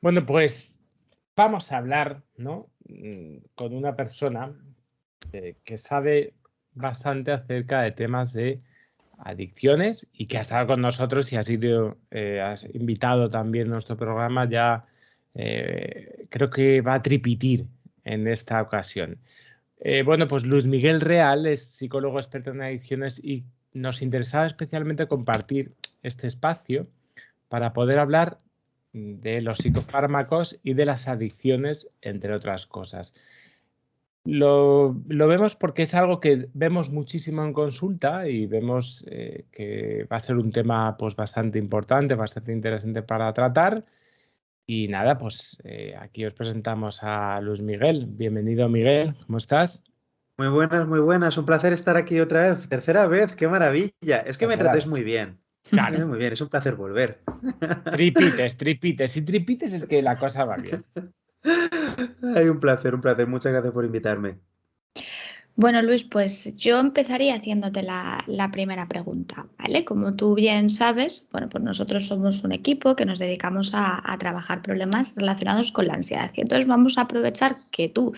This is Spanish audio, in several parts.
Bueno, pues vamos a hablar, ¿no? Con una persona que sabe bastante acerca de temas de adicciones y que ha estado con nosotros y ha sido has invitado también a nuestro programa ya, creo que va a tripitir en esta ocasión. Bueno, pues Luis Miguel Real es psicólogo experto en adicciones y nos interesaba especialmente compartir este espacio para poder hablar de los psicofármacos y de las adicciones, entre otras cosas. Lo vemos porque es algo que vemos muchísimo en consulta y vemos que va a ser un tema pues, bastante importante, bastante interesante para tratar. Y nada, pues aquí os presentamos a Luis Miguel. Bienvenido, Miguel. ¿Cómo estás? Muy buenas, muy buenas. Un placer estar aquí otra vez. Tercera vez, qué maravilla. Es que me Tercera tratáis vez. muy bien. Claro. Muy bien, es un placer volver. Tripites, tripites. Si tripites es que la cosa va bien. Ay, un placer, un placer. Muchas gracias por invitarme. Bueno, Luis, pues yo empezaría haciéndote la primera pregunta, ¿vale? Como tú bien sabes, bueno, pues nosotros somos un equipo que nos dedicamos a trabajar problemas relacionados con la ansiedad. Y entonces vamos a aprovechar que tú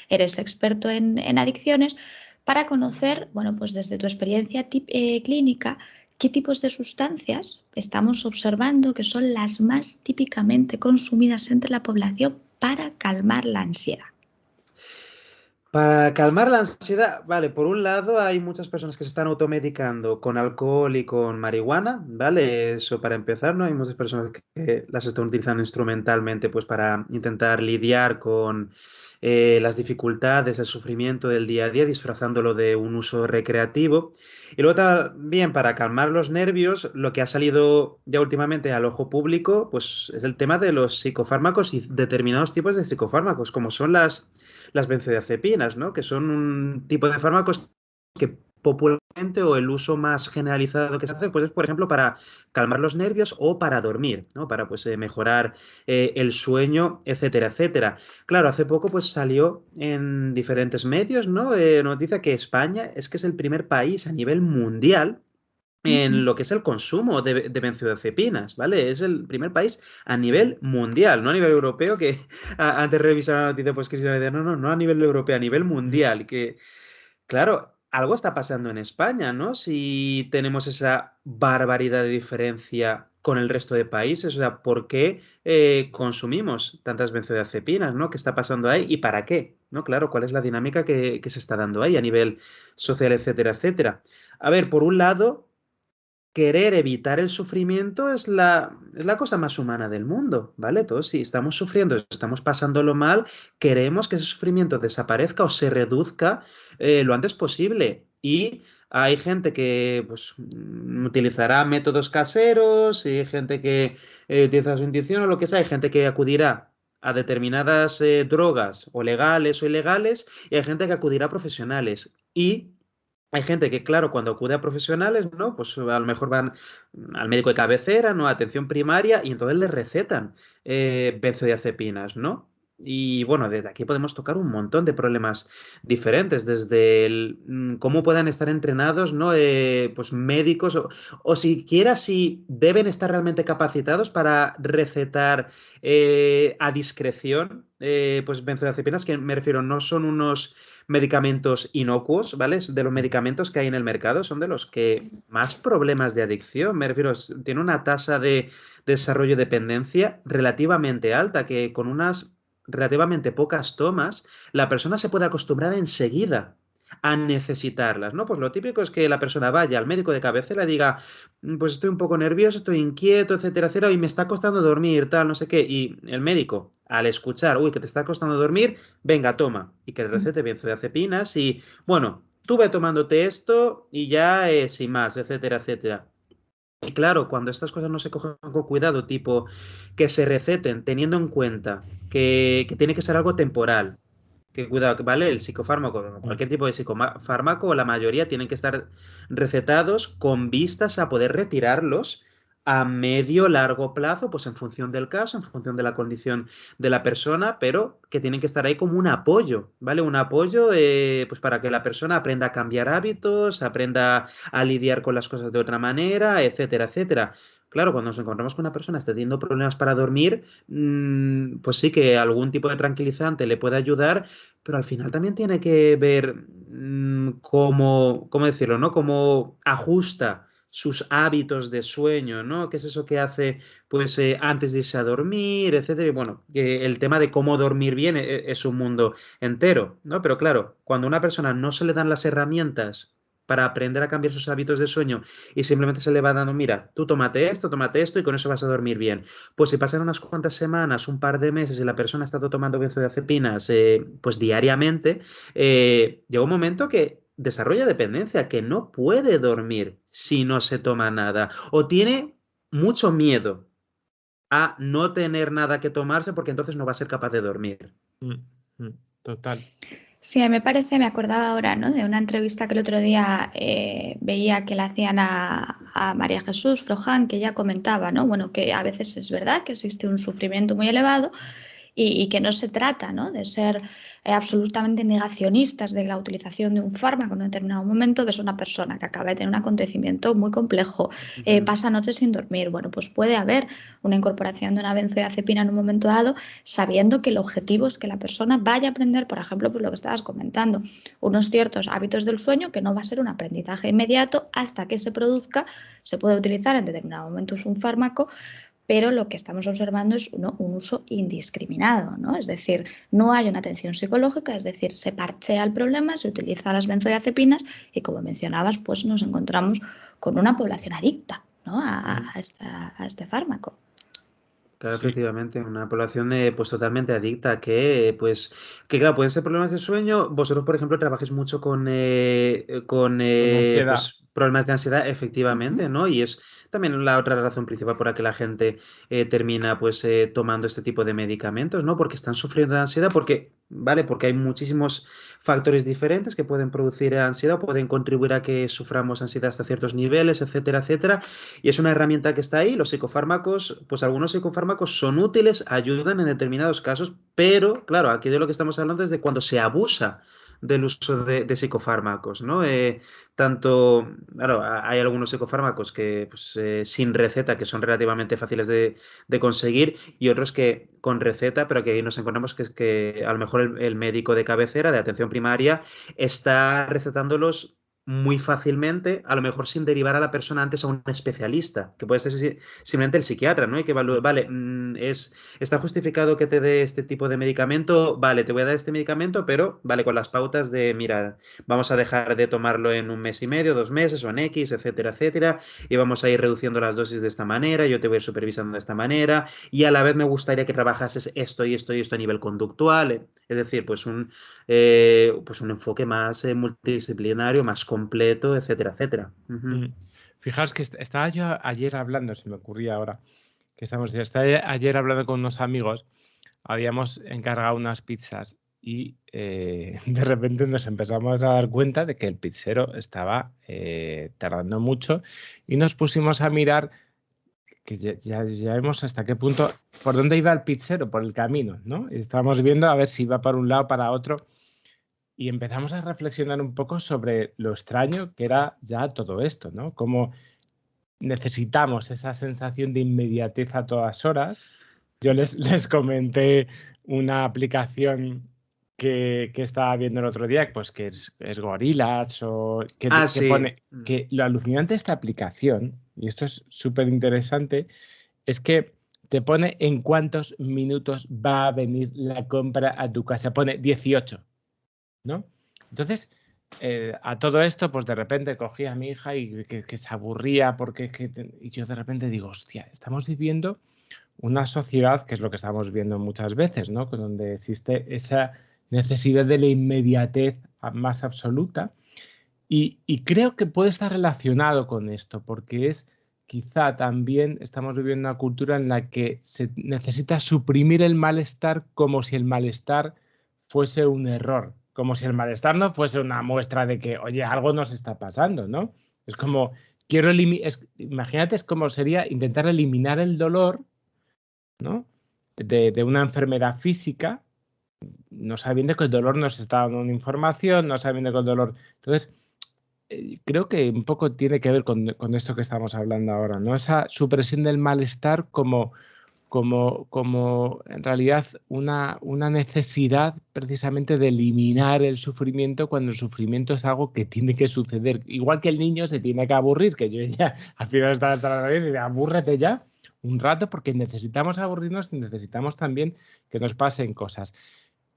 eres experto en adicciones para conocer, bueno, pues desde tu experiencia clínica, qué tipos de sustancias estamos observando que son las más típicamente consumidas entre la población para calmar la ansiedad. Para calmar la ansiedad, vale, por un lado hay muchas personas que se están automedicando con alcohol y con marihuana, ¿vale? Eso para empezar, ¿no? Hay muchas personas que las están utilizando instrumentalmente pues para intentar lidiar con las dificultades, el sufrimiento del día a día, disfrazándolo de un uso recreativo. Y luego también para calmar los nervios, lo que ha salido ya últimamente al ojo público, pues es el tema de los psicofármacos y determinados tipos de psicofármacos, como son las benzodiazepinas, ¿no? Que son un tipo de fármacos que popularmente o el uso más generalizado que se hace, pues es, por ejemplo, para calmar los nervios o para dormir, ¿no? Para pues mejorar el sueño, etcétera, etcétera. Claro, hace poco pues salió en diferentes medios, ¿no? Noticia que España es que es el primer país a nivel mundial en lo que es el consumo de benzodiazepinas, ¿vale? Es el primer país a nivel mundial, no a nivel europeo, que antes de revisar la noticia, pues Cristian decía, no a nivel europeo, a nivel mundial, que claro, algo está pasando en España, ¿no? Si tenemos esa barbaridad de diferencia con el resto de países, o sea, ¿por qué consumimos tantas benzodiazepinas, ¿no? ¿Qué está pasando ahí y para qué? ¿No? Claro, ¿cuál es la dinámica que se está dando ahí a nivel social, etcétera, etcétera? A ver, por un lado querer evitar el sufrimiento es la cosa más humana del mundo, ¿vale? Todos si estamos sufriendo, estamos pasándolo mal, queremos que ese sufrimiento desaparezca o se reduzca lo antes posible. Y hay gente que pues, utilizará métodos caseros, y hay gente que utiliza su intuición o lo que sea, hay gente que acudirá a determinadas drogas o legales o ilegales y hay gente que acudirá a profesionales. Y hay gente que, claro, cuando acude a profesionales, ¿no? Pues a lo mejor van al médico de cabecera, ¿no? Atención primaria, y entonces les recetan benzodiazepinas, ¿no? Y bueno, desde aquí podemos tocar un montón de problemas diferentes, desde cómo puedan estar entrenados, ¿no? Pues médicos, o siquiera si deben estar realmente capacitados para recetar a discreción, pues benzodiazepinas, que me refiero, no son unos medicamentos inocuos, ¿vale? De los medicamentos que hay en el mercado, son de los que más problemas de adicción, me refiero, tiene una tasa de desarrollo de dependencia relativamente alta, que con unas relativamente pocas tomas, la persona se puede acostumbrar enseguida a necesitarlas, ¿no? Pues lo típico es que la persona vaya al médico de cabecera y diga, pues estoy un poco nervioso, estoy inquieto, etcétera, etcétera, y me está costando dormir, tal, no sé qué, y el médico, al escuchar, uy, que te está costando dormir, venga, toma, y que le recete benzodiazepinas y, bueno, tú ve tomándote esto y ya sin más, etcétera, etcétera. Y claro, cuando estas cosas no se cogen con cuidado, tipo que se receten teniendo en cuenta que tiene que ser algo temporal, que cuidado, ¿vale? El psicofármaco, cualquier tipo de psicofármaco, la mayoría tienen que estar recetados con vistas a poder retirarlos a medio largo plazo, pues en función del caso, en función de la condición de la persona, pero que tienen que estar ahí como un apoyo, ¿vale? Un apoyo pues para que la persona aprenda a cambiar hábitos, aprenda a lidiar con las cosas de otra manera, etcétera, etcétera. claro, cuando nos encontramos con una persona que está teniendo problemas para dormir, pues sí que algún tipo de tranquilizante le puede ayudar, pero al final también tiene que ver cómo decirlo, ¿no? Cómo ajusta sus hábitos de sueño, ¿no? ¿Qué es eso que hace, pues, antes de irse a dormir, etcétera? Y bueno, el tema de cómo dormir bien es un mundo entero, ¿no? Pero claro, cuando a una persona no se le dan las herramientas para aprender a cambiar sus hábitos de sueño y simplemente se le va dando, mira, tú tómate esto y con eso vas a dormir bien. Pues si pasan unas cuantas semanas, un par de meses y la persona ha estado tomando benzodiazepinas pues diariamente, llega un momento que desarrolla dependencia, que no puede dormir si no se toma nada o tiene mucho miedo a no tener nada que tomarse porque entonces no va a ser capaz de dormir. Total. Sí, a mí me parece, me acordaba ahora, ¿no? De una entrevista que el otro día veía que le hacían a María Jesús Froján, que ella comentaba, ¿no? Bueno, que a veces es verdad que existe un sufrimiento muy elevado y que no se trata, ¿no? De ser absolutamente negacionistas de la utilización de un fármaco en un determinado momento. Ves a una persona que acaba de tener un acontecimiento muy complejo, pasa noches sin dormir. Bueno, pues puede haber una incorporación de una benzodiazepina en un momento dado, sabiendo que el objetivo es que la persona vaya a aprender, por ejemplo, pues lo que estabas comentando, unos ciertos hábitos del sueño, que no va a ser un aprendizaje inmediato hasta que se produzca. Se puede utilizar en determinado momento un fármaco, pero lo que estamos observando es un uso indiscriminado, ¿no? Es decir, no hay una atención psicológica, es decir, se parchea el problema, se utiliza las benzodiazepinas y, como mencionabas, pues nos encontramos con una población adicta, ¿no? a este fármaco. Claro, Sí. efectivamente, una población pues totalmente adicta que claro, pueden ser problemas de sueño. Vosotros, por ejemplo, trabajáis mucho con Ansiedad. pues, problemas de ansiedad, efectivamente, ¿no? Y es también la otra razón principal por la que la gente termina pues tomando este tipo de medicamentos, ¿no? Porque están sufriendo de ansiedad, porque hay muchísimos factores diferentes que pueden producir ansiedad, pueden contribuir a que suframos ansiedad hasta ciertos niveles, etcétera, etcétera. Y es una herramienta que está ahí. Los psicofármacos, pues algunos psicofármacos son útiles, ayudan en determinados casos, pero claro, aquí de lo que estamos hablando es de cuando se abusa del uso de psicofármacos, ¿no? Claro, hay algunos psicofármacos que pues, sin receta, que son relativamente fáciles de conseguir, y otros que con receta, pero que ahí nos encontramos que a lo mejor el médico de cabecera, de atención primaria, está recetándolos muy fácilmente, a lo mejor sin derivar a la persona antes a un especialista, que puede ser simplemente el psiquiatra, ¿no? Y que evalúe, vale, está justificado que te dé este tipo de medicamento, vale, te voy a dar este medicamento, pero vale, con las pautas de, mira, vamos a dejar de tomarlo en 1 mes y medio, 2 meses o en X, etcétera, etcétera, y vamos a ir reduciendo las dosis de esta manera, yo te voy a ir supervisando de esta manera, y a la vez me gustaría que trabajases esto y esto y esto a nivel conductual, es decir, pues un enfoque más multidisciplinario, más completo, etcétera, etcétera. Fijaos que estaba yo ayer hablando, se me ocurría ahora, estaba ayer hablando con unos amigos, habíamos encargado unas pizzas y de repente nos empezamos a dar cuenta de que el pizzero estaba tardando mucho y nos pusimos a mirar, que ya vemos hasta qué punto, por dónde iba el pizzero, por el camino, ¿no? Y estábamos viendo a ver si iba para un lado o para otro. Y empezamos a reflexionar un poco sobre lo extraño que era ya todo esto, ¿no? Cómo necesitamos esa sensación de inmediatez a todas horas. Yo les comenté una aplicación que estaba viendo el otro día, pues que es Gorillaz, o que Sí. pone que lo alucinante de esta aplicación, y esto es súper interesante, es que te pone en cuántos minutos va a venir la compra a tu casa. Pone 18. ¿No? Entonces, a todo esto, pues de repente cogí a mi hija y que se aburría y yo de repente digo, hostia, estamos viviendo una sociedad, que es lo que estamos viendo muchas veces, ¿no? Donde existe esa necesidad de la inmediatez más absoluta y creo que puede estar relacionado con esto, porque quizá también estamos viviendo una cultura en la que se necesita suprimir el malestar como si el malestar fuese un error, como si el malestar no fuese una muestra de que, oye, algo nos está pasando, ¿no? Es como, imagínate, es como sería intentar eliminar el dolor, ¿no? De una enfermedad física, no sabiendo que el dolor nos está dando una información, no sabiendo que el dolor... Entonces, creo que un poco tiene que ver con esto que estamos hablando ahora, ¿no? Esa supresión del malestar como en realidad una necesidad precisamente de eliminar el sufrimiento cuando el sufrimiento es algo que tiene que suceder. Igual que el niño se tiene que aburrir, que yo ya al final estaba hasta la nariz y digo, abúrrete ya un rato porque necesitamos aburrirnos y necesitamos también que nos pasen cosas.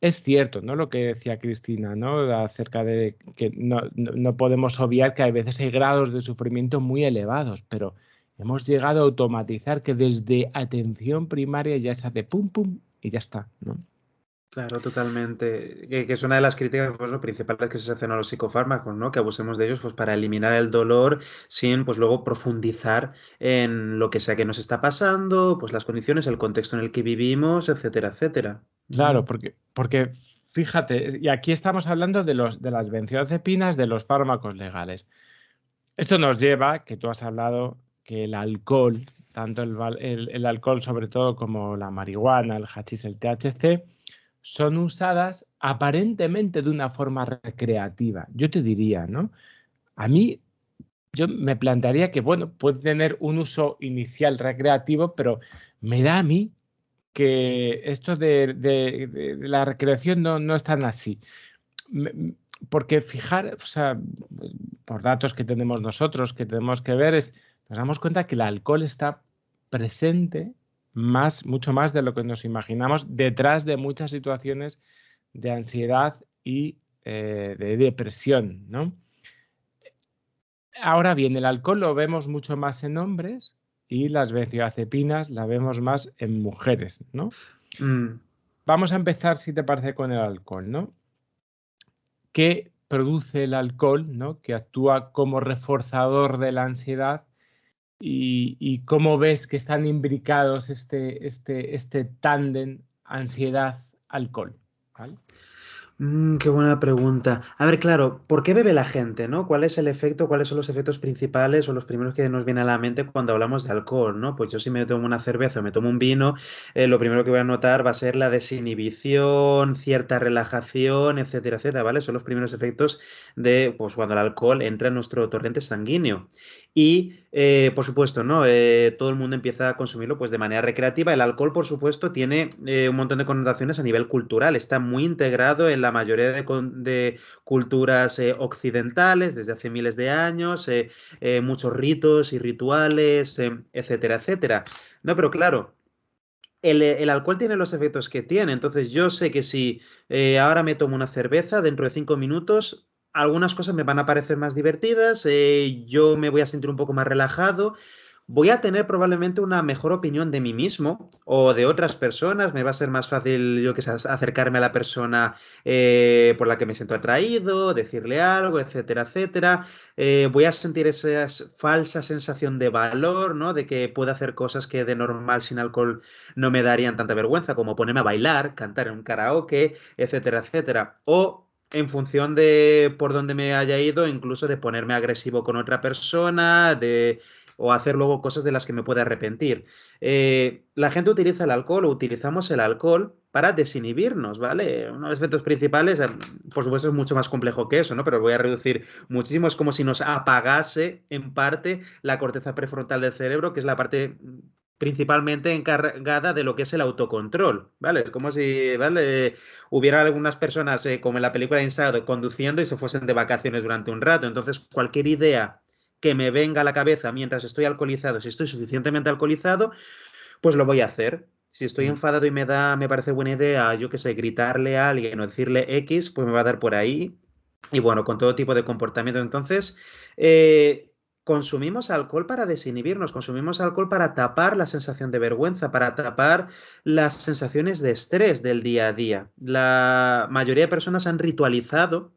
Es cierto, ¿no? Lo que decía Cristina, ¿no? Acerca de que no podemos obviar que a veces hay grados de sufrimiento muy elevados, pero hemos llegado a automatizar que desde atención primaria ya se hace pum, pum y ya está, ¿no? Claro, totalmente. Que es una de las críticas pues, lo principales que se hacen a los psicofármacos, ¿no? Que abusemos de ellos pues, para eliminar el dolor sin pues, luego profundizar en lo que sea que nos está pasando, pues las condiciones, el contexto en el que vivimos, etcétera, etcétera. Claro, porque fíjate, y aquí estamos hablando de las benzodiazepinas, de los fármacos legales. Esto nos lleva, que tú has hablado, que el alcohol, tanto el alcohol sobre todo como la marihuana, el hachís, el THC, son usadas aparentemente de una forma recreativa. Yo te diría, ¿no? A mí, yo me plantearía que, bueno, puede tener un uso inicial recreativo, pero me da a mí que esto de la recreación no es tan así. Porque o sea, por datos que tenemos nosotros, que tenemos que ver, nos damos cuenta que el alcohol está presente mucho más de lo que nos imaginamos, detrás de muchas situaciones de ansiedad y de depresión, ¿no? Ahora bien, el alcohol lo vemos mucho más en hombres y las benzodiazepinas la vemos más en mujeres, ¿no? Mm. Vamos a empezar, si te parece, con el alcohol, ¿no? ¿Qué produce el alcohol, ¿no? Que actúa como reforzador de la ansiedad y cómo ves que están imbricados este tándem ansiedad-alcohol, ¿vale? Qué buena pregunta. A ver, claro, ¿por qué bebe la gente, no? ¿Cuál es el efecto, cuáles son los efectos principales o los primeros que nos vienen a la mente cuando hablamos de alcohol, ¿no? Pues yo si me tomo una cerveza o me tomo un vino, lo primero que voy a notar va a ser la desinhibición, cierta relajación, etcétera, etcétera, ¿vale? Son los primeros efectos de, pues, cuando el alcohol entra en nuestro torrente sanguíneo. Y, por supuesto, ¿no? Todo el mundo empieza a consumirlo pues, de manera recreativa. El alcohol, por supuesto, tiene un montón de connotaciones a nivel cultural. Está muy integrado en la mayoría de culturas occidentales desde hace miles de años, muchos ritos y rituales, etcétera, etcétera. No, pero claro. El alcohol tiene los efectos que tiene, entonces yo sé que si ahora me tomo una cerveza, dentro de 5 minutos algunas cosas me van a parecer más divertidas, yo me voy a sentir un poco más relajado, voy a tener probablemente una mejor opinión de mí mismo o de otras personas, me va a ser más fácil, yo que sé, acercarme a la persona por la que me siento atraído, decirle algo, etcétera, etcétera. Voy a sentir esa falsa sensación de valor, ¿no? De que puedo hacer cosas que de normal sin alcohol no me darían tanta vergüenza como ponerme a bailar, cantar en un karaoke, etcétera, etcétera. O en función de por dónde me haya ido, incluso de ponerme agresivo con otra persona, o hacer luego cosas de las que me pueda arrepentir. La gente utiliza el alcohol o utilizamos el alcohol para desinhibirnos, ¿vale? Uno de los efectos principales, por supuesto, es mucho más complejo que eso, ¿no? Pero voy a reducir muchísimo. Es como si nos apagase en parte la corteza prefrontal del cerebro, que es la parte principalmente encargada de lo que es el autocontrol, ¿vale? Es como si, ¿vale? Hubiera algunas personas, como en la película Inside, conduciendo y se fuesen de vacaciones durante un rato. Entonces, cualquier idea que me venga a la cabeza mientras estoy alcoholizado, si estoy suficientemente alcoholizado, pues lo voy a hacer. Si estoy enfadado y me parece buena idea, yo qué sé, gritarle a alguien o decirle X, pues me va a dar por ahí. Y bueno, con todo tipo de comportamientos. Entonces, consumimos alcohol para desinhibirnos, consumimos alcohol para tapar la sensación de vergüenza, para tapar las sensaciones de estrés del día a día. La mayoría de personas han ritualizado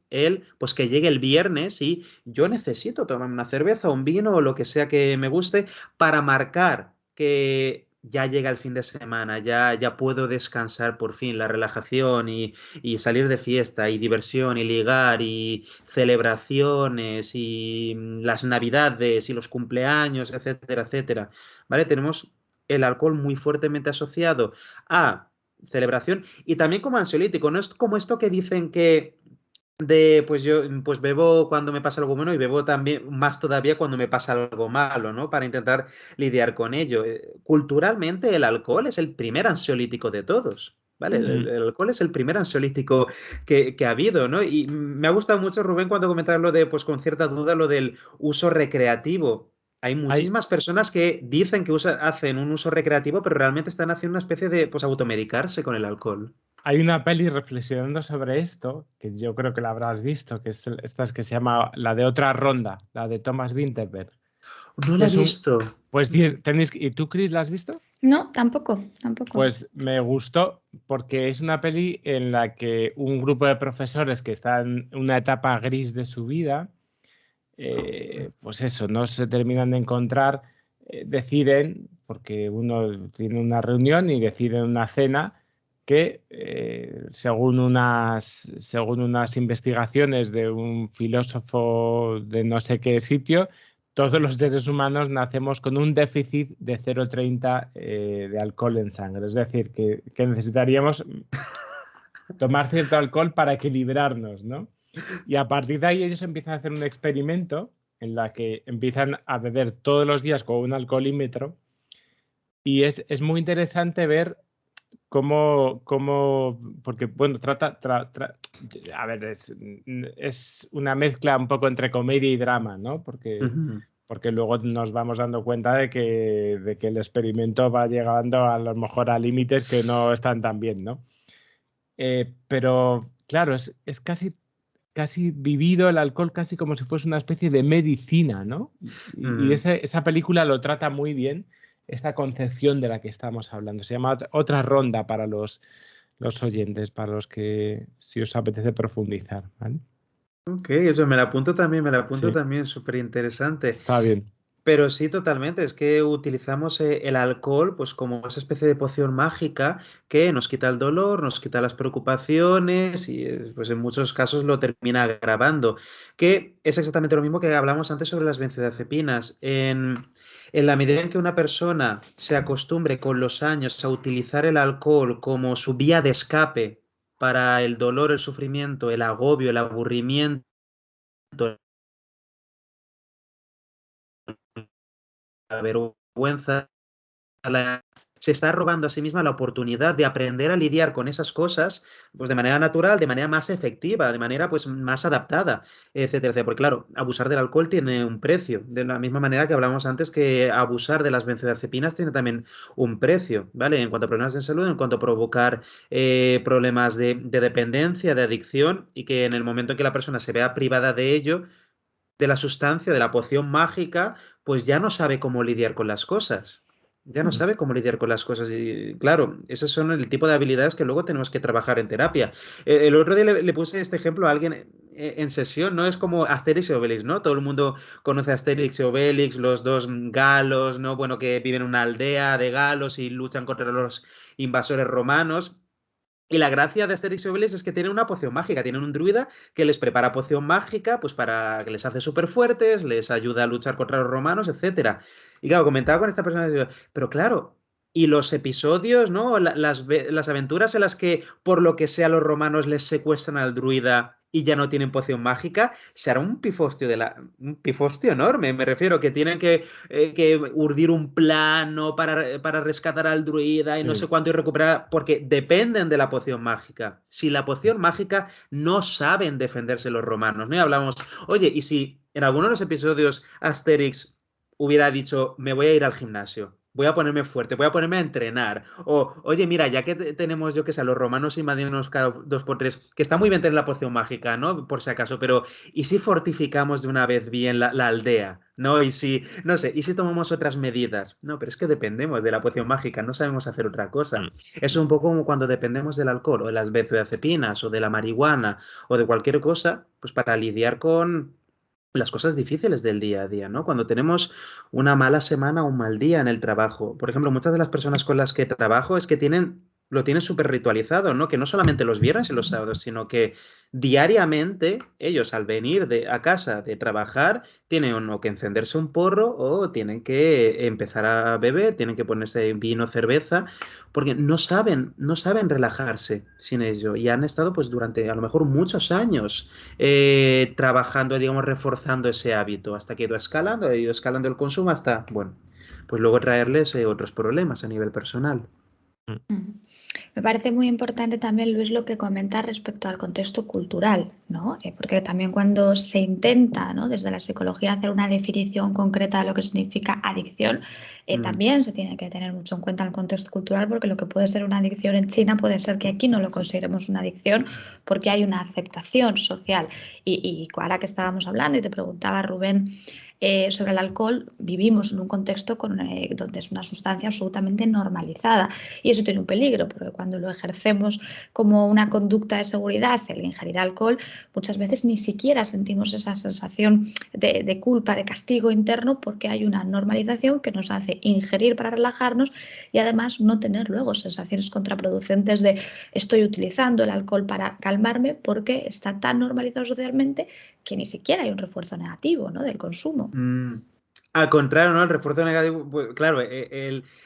pues que llegue el viernes y yo necesito tomar una cerveza, un vino o lo que sea que me guste para marcar que ya llega el fin de semana, ya puedo descansar por fin, la relajación y salir de fiesta y diversión y ligar y celebraciones y las navidades y los cumpleaños, etcétera, etcétera. ¿Vale? Tenemos el alcohol muy fuertemente asociado a celebración y también como ansiolítico. No es como esto que dicen que pues yo pues bebo cuando me pasa algo bueno y bebo también más todavía cuando me pasa algo malo, ¿no? Para intentar lidiar con ello. Culturalmente el alcohol es el primer ansiolítico de todos, ¿vale? Mm. El alcohol es el primer ansiolítico que ha habido, ¿no? Y me ha gustado mucho, Rubén, cuando comentabas lo de, pues con cierta duda, lo del uso recreativo. Hay Hay, muchísimas personas que dicen que hacen un uso recreativo, pero realmente están haciendo una especie de, pues, automedicarse con el alcohol. hay una peli reflexionando sobre esto, que yo creo que la habrás visto, que es esta es que se llama la de Otra Ronda, la de Thomas Vinterberg. No Que la he es un, visto. pues tenéis, ¿y tú, Chris, la has visto? No, tampoco, tampoco. Pues me gustó porque es una peli en la que un grupo de profesores que están en una etapa gris de su vida, pues eso, no se terminan de encontrar, deciden, porque uno tiene una reunión y deciden una cena que, según unas investigaciones de un filósofo de no sé qué sitio, todos los seres humanos nacemos con un déficit de 0,30 de alcohol en sangre. Es decir, que necesitaríamos tomar cierto alcohol para equilibrarnos, ¿no? Y a partir de ahí ellos empiezan a hacer un experimento en la que empiezan a beber todos los días con un alcoholímetro y es muy interesante ver porque bueno, a ver, es una mezcla un poco entre comedia y drama, ¿no? Ujú. Porque luego nos vamos dando cuenta de que el experimento va llegando a lo mejor a límites que no están tan bien, ¿no? Pero claro, es casi vivido el alcohol casi como si fuese una especie de medicina, ¿no? Y Mm. esa película lo trata muy bien, esta concepción de la que estamos hablando. Se llama Otra Ronda para los oyentes, para los que si os apetece profundizar, ¿vale? Ok, eso me la apunto Sí, también, súper interesante. está bien. Pero sí, totalmente, es que utilizamos el alcohol pues como esa especie de poción mágica que nos quita el dolor, nos quita las preocupaciones y pues en muchos casos lo termina agravando, que es exactamente lo mismo que hablamos antes sobre las benzodiazepinas. En la medida en que una persona se acostumbre con los años a utilizar el alcohol como su vía de escape para el dolor, el sufrimiento, el agobio, el aburrimiento, la vergüenza, se está robando a sí misma la oportunidad de aprender a lidiar con esas cosas pues de manera natural, de manera más efectiva, de manera pues más adaptada, etcétera, etcétera. Porque claro, abusar del alcohol tiene un precio, de la misma manera que hablamos antes que abusar de las benzodiazepinas tiene también un precio, ¿vale? En cuanto a problemas de salud, en cuanto a provocar problemas de dependencia, de adicción, y que en el momento en que la persona se vea privada de ello, de la sustancia, de la poción mágica, pues ya no sabe cómo lidiar con las cosas. Ya no Mm. sabe cómo lidiar con las cosas. Y claro, esos son el tipo de habilidades que luego tenemos que trabajar en terapia. El otro día le puse este ejemplo a alguien en sesión, ¿no? Es como Asterix y Obelix, ¿no? Todo el mundo conoce a Asterix y Obelix, los dos galos, ¿no? Bueno, que viven en una aldea de galos y luchan contra los invasores romanos. Y la gracia de Asterix y Obelix es que tienen una poción mágica, tienen un druida que les prepara poción mágica, pues para que les hace súper fuertes, les ayuda a luchar contra los romanos, etcétera. Y claro, comentaba con esta persona, digo, pero claro, y los episodios, ¿no? Las aventuras en las que por lo que sea los romanos les secuestran al druida y ya no tienen poción mágica, será un pifostio enorme, me refiero, que tienen que urdir un plano para rescatar al druida y no sé Sí. cuánto y recuperar, porque dependen de la poción mágica. Si la poción mágica no saben defenderse los romanos, ¿no? Y hablamos, oye, ¿y si en alguno de los episodios Asterix hubiera dicho, me voy a ir al gimnasio? Voy a ponerme fuerte, voy a ponerme a entrenar. O, oye, mira, ya que tenemos, yo que sé, a los romanos invadiéndonos cada 2 por 3, que está muy bien tener la poción mágica, ¿no? Por si acaso, pero ¿y si fortificamos de una vez bien la aldea? ¿No? Y si, no sé, ¿y si tomamos otras medidas? No, pero es que dependemos de la poción mágica, no sabemos hacer otra cosa. Mm. Es un poco como cuando dependemos del alcohol, o de las benzodiazepinas, o de la marihuana, o de cualquier cosa, pues para lidiar con las cosas difíciles del día a día, ¿no? Cuando tenemos una mala semana o un mal día en el trabajo. Por ejemplo, muchas de las personas con las que trabajo es que tienen lo tienen súper ritualizado, ¿no? Que no solamente los viernes y los sábados, sino que diariamente ellos al venir a casa de trabajar tienen o que encenderse un porro o tienen que empezar a beber, tienen que ponerse vino, cerveza, porque no saben relajarse sin ello y han estado pues durante a lo mejor muchos años trabajando, digamos, reforzando ese hábito hasta que ha ido escalando el consumo hasta, bueno, pues luego traerles otros problemas a nivel personal. Me parece muy importante también, Luis, lo que comentas respecto al contexto cultural, ¿no? Porque también cuando se intenta, ¿no?, desde la psicología hacer una definición concreta de lo que significa adicción, también se tiene que tener mucho en cuenta el contexto cultural, porque lo que puede ser una adicción en China puede ser que aquí no lo consideremos una adicción porque hay una aceptación social. Y ahora que estábamos hablando y te preguntaba, Rubén, sobre el alcohol, vivimos en un contexto donde es una sustancia absolutamente normalizada y eso tiene un peligro porque cuando lo ejercemos como una conducta de seguridad, el ingerir alcohol, muchas veces ni siquiera sentimos esa sensación de culpa, de castigo interno porque hay una normalización que nos hace ingerir para relajarnos y además no tener luego sensaciones contraproducentes de estoy utilizando el alcohol para calmarme porque está tan normalizado socialmente que ni siquiera hay un refuerzo negativo, ¿no?, del consumo. Al contrario, ¿no? El refuerzo negativo, pues, claro,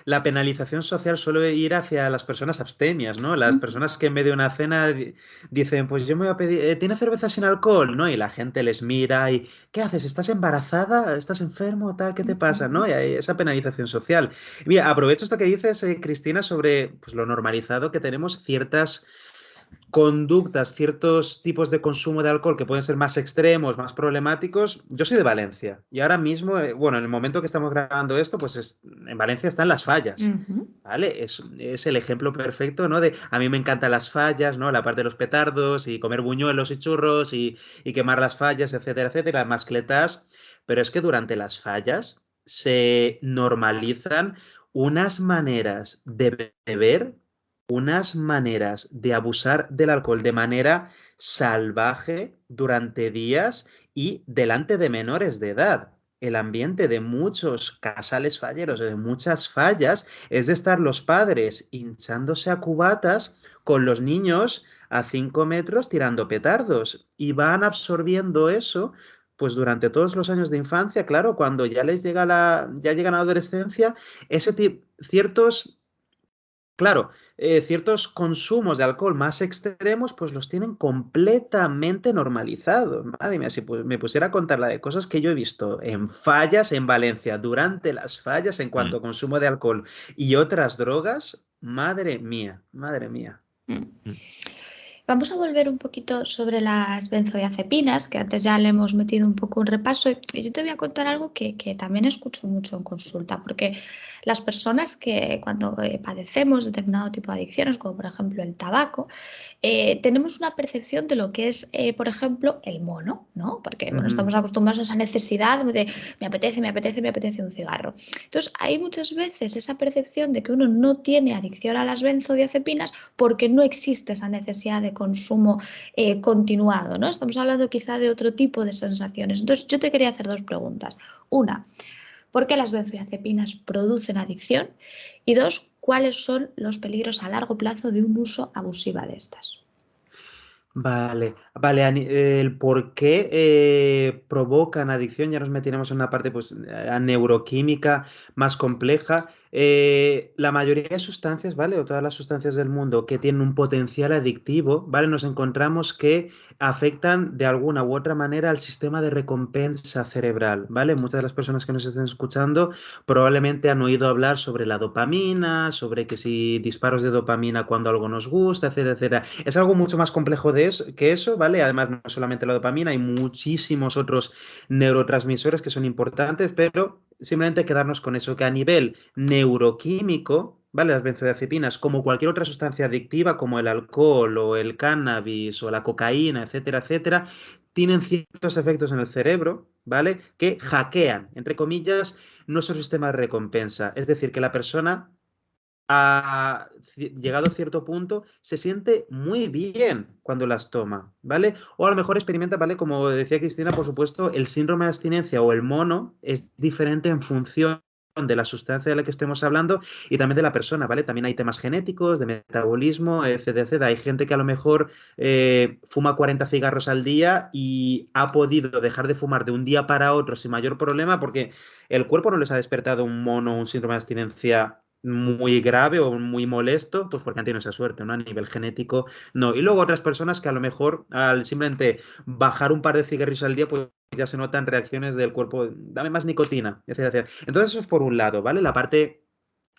la penalización social suele ir hacia las personas abstemias, ¿no? Las personas que en medio de una cena dicen, pues yo me voy a pedir, ¿tiene cerveza sin alcohol? ¿No? Y la gente les mira y, ¿qué haces? ¿Estás embarazada? ¿Estás enfermo? ¿Tal? ¿Qué te pasa? ¿No? Y hay esa penalización social. Mira, aprovecho esto que dices, Cristina, sobre pues, lo normalizado que tenemos ciertas conductas, ciertos tipos de consumo de alcohol que pueden ser más extremos, más problemáticos. Yo soy de Valencia y ahora mismo, bueno, en el momento que estamos grabando esto, pues en Valencia están las fallas, ¿vale? Es el ejemplo perfecto, ¿no? A mí me encantan las fallas, ¿no? La parte de los petardos y comer buñuelos y churros y quemar las fallas, etcétera, etcétera, las mascletas, pero es que durante las fallas se normalizan unas maneras de beber, unas maneras de abusar del alcohol de manera salvaje durante días y delante de menores de edad. El ambiente de muchos casales falleros, de muchas fallas, es de estar los padres hinchándose a cubatas con los niños a 5 metros tirando petardos y van absorbiendo eso pues durante todos los años de infancia. Claro, cuando ya les llega ya llegan a la adolescencia, ciertos consumos de alcohol más extremos, pues los tienen completamente normalizados. Madre mía, si me pusiera a contar la de cosas que yo he visto en fallas en Valencia, durante las fallas en cuanto a consumo de alcohol y otras drogas, madre mía, madre mía. Vamos a volver un poquito sobre las benzodiazepinas, que antes ya le hemos metido un poco un repaso. Y yo te voy a contar algo que también escucho mucho en consulta, porque las personas que cuando padecemos determinado tipo de adicciones, como por ejemplo el tabaco, tenemos una percepción de lo que es, por ejemplo, el mono, ¿no? Porque bueno, estamos acostumbrados a esa necesidad de me apetece un cigarro. Entonces, hay muchas veces esa percepción de que uno no tiene adicción a las benzodiazepinas porque no existe esa necesidad de consumo continuado, ¿no? Estamos hablando quizá de otro tipo de sensaciones. Entonces, yo te quería hacer dos preguntas. Una, ¿por qué las benzodiazepinas producen adicción? Y dos, ¿cuáles son los peligros a largo plazo de un uso abusivo de estas? Vale, el por qué provocan adicción, ya nos meteremos en una parte pues, neuroquímica más compleja. La mayoría de sustancias, ¿vale? O todas las sustancias del mundo que tienen un potencial adictivo, ¿vale? Nos encontramos que afectan de alguna u otra manera al sistema de recompensa cerebral, ¿vale? Muchas de las personas que nos estén escuchando probablemente han oído hablar sobre la dopamina, sobre que si disparos de dopamina cuando algo nos gusta, etcétera, etcétera. Es algo mucho más complejo que eso, ¿vale? Además, no solamente la dopamina, hay muchísimos otros neurotransmisores que son importantes, pero simplemente quedarnos con eso, que a nivel neuroquímico, ¿vale? Las benzodiazepinas, como cualquier otra sustancia adictiva, como el alcohol o el cannabis o la cocaína, etcétera, etcétera, tienen ciertos efectos en el cerebro, ¿vale? Que hackean, entre comillas, nuestro sistema de recompensa. Es decir, que la persona llegado a cierto punto, se siente muy bien cuando las toma, ¿vale? O a lo mejor experimenta, ¿vale? Como decía Cristina, por supuesto, el síndrome de abstinencia o el mono es diferente en función de la sustancia de la que estemos hablando y también de la persona, ¿vale? También hay temas genéticos, de metabolismo, etcétera, etcétera. Hay gente que a lo mejor fuma 40 cigarros al día y ha podido dejar de fumar de un día para otro sin mayor problema porque el cuerpo no les ha despertado un mono, un síndrome de abstinencia muy grave o muy molesto, pues porque han tenido esa suerte, ¿no? A nivel genético, no. Y luego otras personas que a lo mejor al simplemente bajar un par de cigarrillos al día, pues ya se notan reacciones del cuerpo, dame más nicotina, etcétera, etcétera. Entonces eso es por un lado, ¿vale? La parte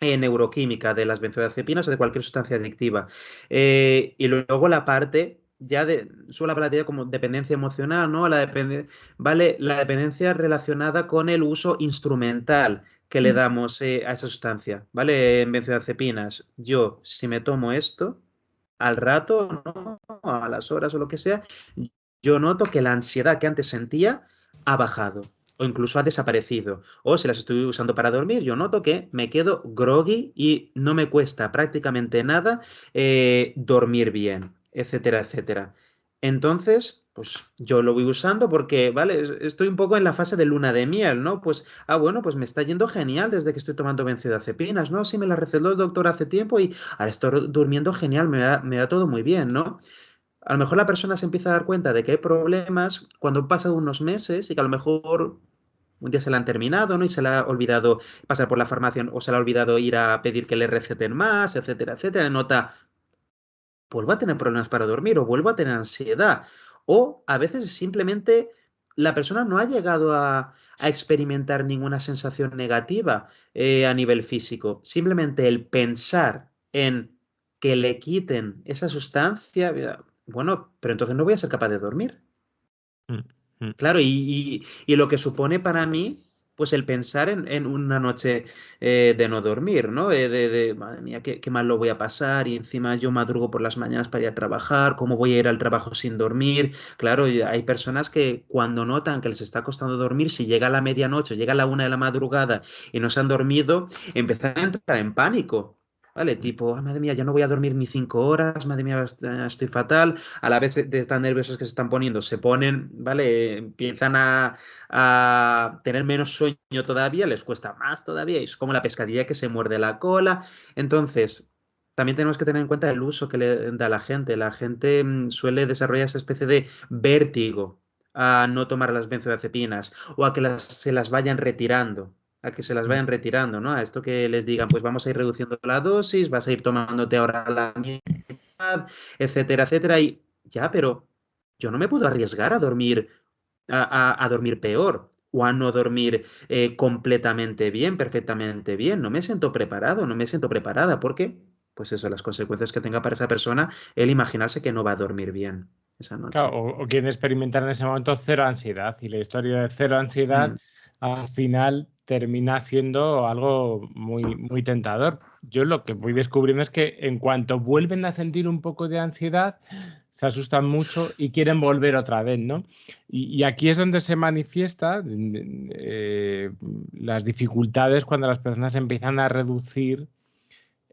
neuroquímica de las benzodiazepinas o de cualquier sustancia adictiva. Y luego la parte ya suele hablar de ella como dependencia emocional, ¿no? ¿Vale? La dependencia relacionada con el uso instrumental que le damos a esa sustancia, ¿vale? En benzodiazepinas, yo si me tomo esto, al rato, ¿no? A las horas o lo que sea, yo noto que la ansiedad que antes sentía ha bajado o incluso ha desaparecido. O si las estoy usando para dormir, yo noto que me quedo groggy y no me cuesta prácticamente nada dormir bien, etcétera, etcétera. Entonces, pues yo lo voy usando porque, vale, estoy un poco en la fase de luna de miel, ¿no? Pues, bueno, pues me está yendo genial desde que estoy tomando benzodiazepinas, ¿no? Sí, me la recetó el doctor hace tiempo y ahora estoy durmiendo genial, me da todo muy bien, ¿no? A lo mejor la persona se empieza a dar cuenta de que hay problemas cuando han pasado unos meses y que a lo mejor un día se la han terminado, ¿no? Y se le ha olvidado pasar por la farmacia o se le ha olvidado ir a pedir que le receten más, etcétera, etcétera. Nota, vuelvo a tener problemas para dormir o vuelvo a tener ansiedad. O a veces simplemente la persona no ha llegado a experimentar ninguna sensación negativa a nivel físico. Simplemente el pensar en que le quiten esa sustancia, bueno, pero entonces no voy a ser capaz de dormir. Mm, mm. Claro, y lo que supone para mí, pues el pensar en una noche de no dormir, ¿no? Madre mía, qué mal lo voy a pasar y encima yo madrugo por las mañanas para ir a trabajar, ¿cómo voy a ir al trabajo sin dormir? Claro, y hay personas que cuando notan que les está costando dormir, si llega la medianoche, llega la 1 de la madrugada y no se han dormido, empiezan a entrar en pánico. ¿Vale? Tipo, madre mía, ya no voy a dormir ni 5 horas, madre mía, estoy fatal. A la vez de tan nerviosos que se están poniendo, se ponen, ¿vale? Empiezan a tener menos sueño todavía, les cuesta más todavía, y es como la pescadilla que se muerde la cola. Entonces, también tenemos que tener en cuenta el uso que le da la gente. La gente suele desarrollar esa especie de vértigo a no tomar las benzodiazepinas o a que se las vayan retirando. A que se las vayan retirando, ¿no? A esto que les digan, pues vamos a ir reduciendo la dosis, vas a ir tomándote ahora la mitad, etcétera, etcétera. Y ya, pero yo no me puedo arriesgar a dormir, a dormir peor o a no dormir completamente bien, perfectamente bien. No me siento preparado, no me siento preparada porque, pues eso, las consecuencias que tenga para esa persona, el imaginarse que no va a dormir bien esa noche. Claro, o quieren experimentar en ese momento cero ansiedad y la historia de cero ansiedad al final termina siendo algo muy tentador. Yo lo que voy descubriendo es que en cuanto vuelven a sentir un poco de ansiedad, se asustan mucho y quieren volver otra vez, ¿no? Y aquí es donde se manifiesta las dificultades cuando las personas empiezan a reducir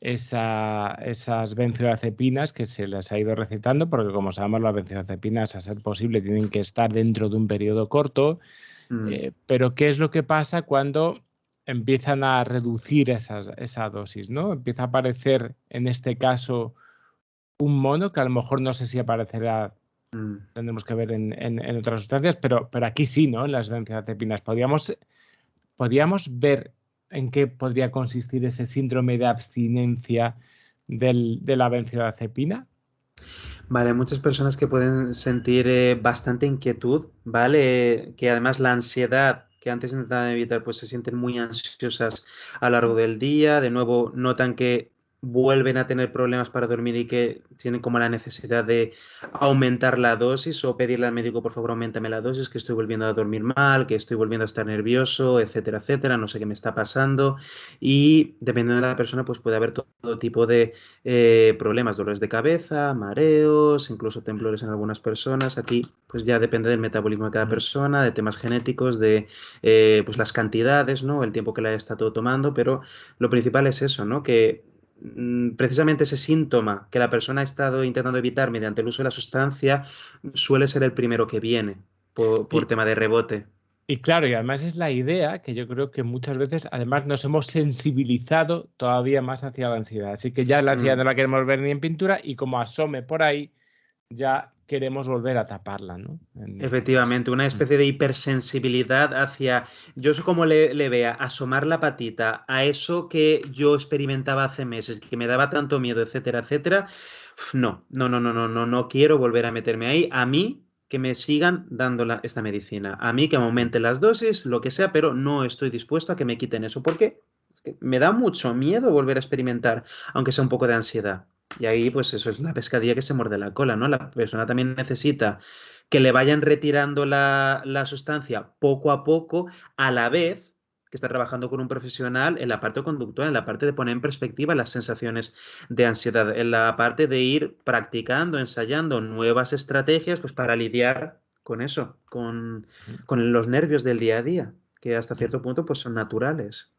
esas benzodiazepinas que se les ha ido recetando, porque como sabemos las benzodiazepinas a ser posible tienen que estar dentro de un periodo corto, pero ¿qué es lo que pasa cuando empiezan a reducir esa dosis, ¿no? Empieza a aparecer en este caso un mono que a lo mejor no sé si aparecerá, tendremos que ver en otras sustancias, pero aquí sí, ¿no? En las benzodiazepinas. Podríamos ver en qué podría consistir ese síndrome de abstinencia de la benzodiazepina. Vale, hay muchas personas que pueden sentir bastante inquietud, ¿vale? Que además la ansiedad que antes intentaban evitar, pues se sienten muy ansiosas a lo largo del día. De nuevo, notan que vuelven a tener problemas para dormir y que tienen como la necesidad de aumentar la dosis o pedirle al médico, por favor, aumentame la dosis, que estoy volviendo a dormir mal, que estoy volviendo a estar nervioso, etcétera, etcétera, no sé qué me está pasando. Y dependiendo de la persona, pues puede haber todo tipo de problemas, dolores de cabeza, mareos, incluso temblores en algunas personas. Aquí, pues ya depende del metabolismo de cada persona, de temas genéticos, de pues las cantidades, ¿no? El tiempo que le haya estado tomando, pero lo principal es eso, ¿no? Que precisamente ese síntoma que la persona ha estado intentando evitar mediante el uso de la sustancia suele ser el primero que viene por tema de rebote. Y claro, y además es la idea que yo creo que muchas veces además nos hemos sensibilizado todavía más hacia la ansiedad. Así que ya la ansiedad no la queremos ver ni en pintura y como asome por ahí, ya queremos volver a taparla, ¿no? Efectivamente, una especie de hipersensibilidad hacia, yo sé cómo le vea, asomar la patita a eso que yo experimentaba hace meses, que me daba tanto miedo, etcétera, etcétera. No quiero volver a meterme ahí. A mí que me sigan dando esta medicina, a mí que me aumenten las dosis, lo que sea, pero no estoy dispuesto a que me quiten eso. ¿Por qué? Porque me da mucho miedo volver a experimentar, aunque sea un poco de ansiedad. Y ahí, pues eso es la pescadilla que se muerde la cola, ¿no? La persona también necesita que le vayan retirando la sustancia poco a poco, a la vez que está trabajando con un profesional en la parte conductual, en la parte de poner en perspectiva las sensaciones de ansiedad, en la parte de ir practicando, ensayando nuevas estrategias pues, para lidiar con eso, con los nervios del día a día, que hasta cierto punto pues, son naturales.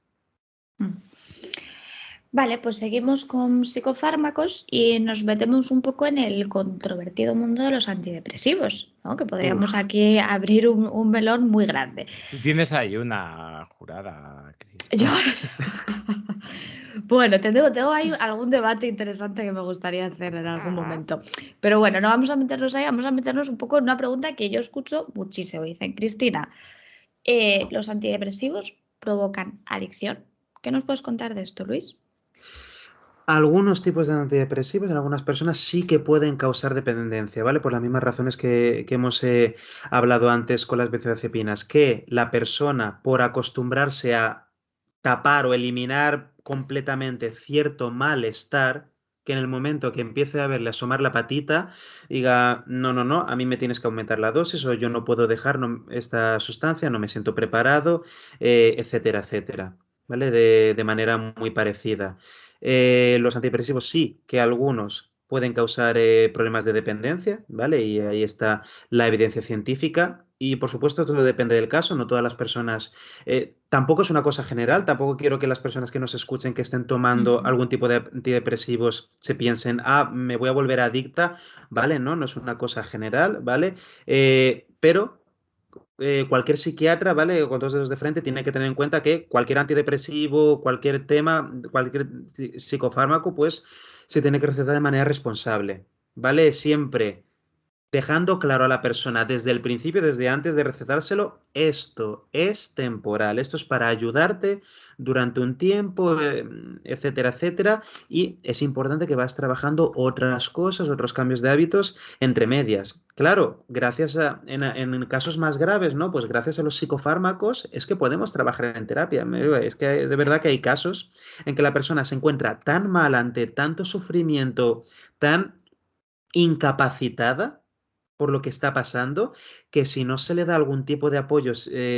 Vale, pues seguimos con psicofármacos y nos metemos un poco en el controvertido mundo de los antidepresivos, ¿no? Que podríamos aquí abrir un melón muy grande. Tú tienes ahí una jurada, Cris. Yo... Bueno, tengo ahí algún debate interesante que me gustaría hacer en algún momento. Pero bueno, no vamos a meternos ahí, vamos a meternos un poco en una pregunta que yo escucho muchísimo. Dicen, Cristina, ¿los antidepresivos provocan adicción? ¿Qué nos puedes contar de esto, Luis? Algunos tipos de antidepresivos en algunas personas sí que pueden causar dependencia, ¿vale? Por las mismas razones que hemos hablado antes con las benzodiazepinas, que la persona, por acostumbrarse a tapar o eliminar completamente cierto malestar, que en el momento que empiece a verle asomar la patita, diga, no, a mí me tienes que aumentar la dosis o yo no puedo dejar esta sustancia, no me siento preparado, etcétera, etcétera, ¿vale? De manera muy parecida. Los antidepresivos sí que algunos pueden causar problemas de dependencia, ¿vale? Y ahí está la evidencia científica. Y por supuesto, todo depende del caso, no todas las personas. Tampoco es una cosa general, tampoco quiero que las personas que nos escuchen que estén tomando algún tipo de antidepresivos se piensen, me voy a volver adicta, ¿vale? No es una cosa general, ¿vale? Pero cualquier psiquiatra, ¿vale? Con 2 dedos de frente, tiene que tener en cuenta que cualquier antidepresivo, cualquier tema, cualquier psicofármaco, pues se tiene que recetar de manera responsable, ¿vale? Siempre dejando claro a la persona desde el principio, desde antes de recetárselo, esto es temporal, esto es para ayudarte durante un tiempo, etcétera, etcétera, y es importante que vas trabajando otras cosas, otros cambios de hábitos entre medias. Claro, gracias en casos más graves, ¿no? Pues gracias a los psicofármacos es que podemos trabajar en terapia. Es que de verdad que hay casos en que la persona se encuentra tan mal ante tanto sufrimiento, tan incapacitada por lo que está pasando, que si no se le da algún tipo de apoyo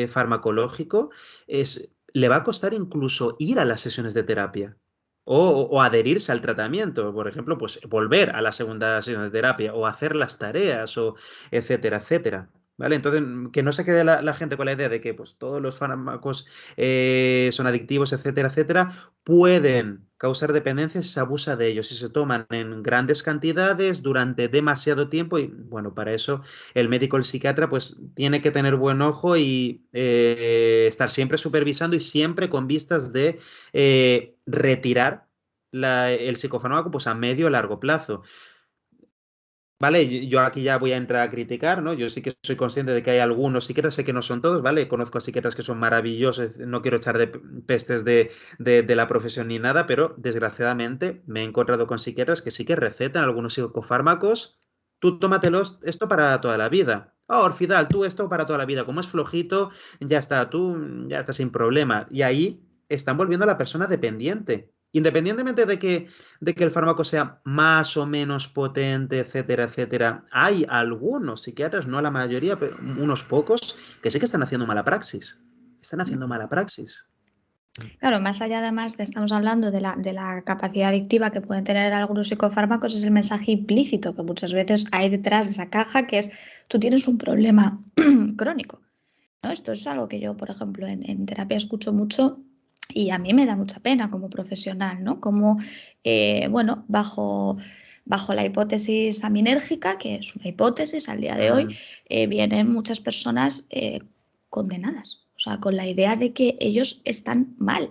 farmacológico, le va a costar incluso ir a las sesiones de terapia o adherirse al tratamiento. Por ejemplo, pues volver a la segunda sesión de terapia o hacer las tareas o etcétera, etcétera. ¿Vale? Entonces, que no se quede la gente con la idea de que pues, todos los fármacos son adictivos, etcétera, etcétera, pueden causar dependencia si se abusa de ellos, si se toman en grandes cantidades durante demasiado tiempo y bueno, para eso el médico, el psiquiatra, pues tiene que tener buen ojo y estar siempre supervisando y siempre con vistas de retirar el psicofármaco pues a medio o largo plazo. Vale, yo aquí ya voy a entrar a criticar, ¿no? Yo sí que soy consciente de que hay algunos psiquiatras, sé que no son todos, ¿vale? Conozco a psiquiatras que son maravillosos, no quiero echar de pestes de la profesión ni nada, pero desgraciadamente me he encontrado con psiquiatras que sí que recetan algunos psicofármacos. Tú tómatelos esto para toda la vida. Orfidal, tú esto para toda la vida. Como es flojito, ya está, tú ya estás sin problema. Y ahí están volviendo a la persona dependiente. Independientemente de que el fármaco sea más o menos potente, etcétera, etcétera, hay algunos psiquiatras, no la mayoría, pero unos pocos, que sí que están haciendo mala praxis. Están haciendo mala praxis. Claro, más allá además de estamos hablando de la capacidad adictiva que pueden tener algunos psicofármacos, es el mensaje implícito que muchas veces hay detrás de esa caja, que es tú tienes un problema crónico, ¿no? Esto es algo que yo, por ejemplo, en terapia escucho mucho y a mí me da mucha pena como profesional, ¿no? Como, bueno, bajo la hipótesis aminérgica, que es una hipótesis al día de hoy, vienen muchas personas condenadas, o sea, con la idea de que ellos están mal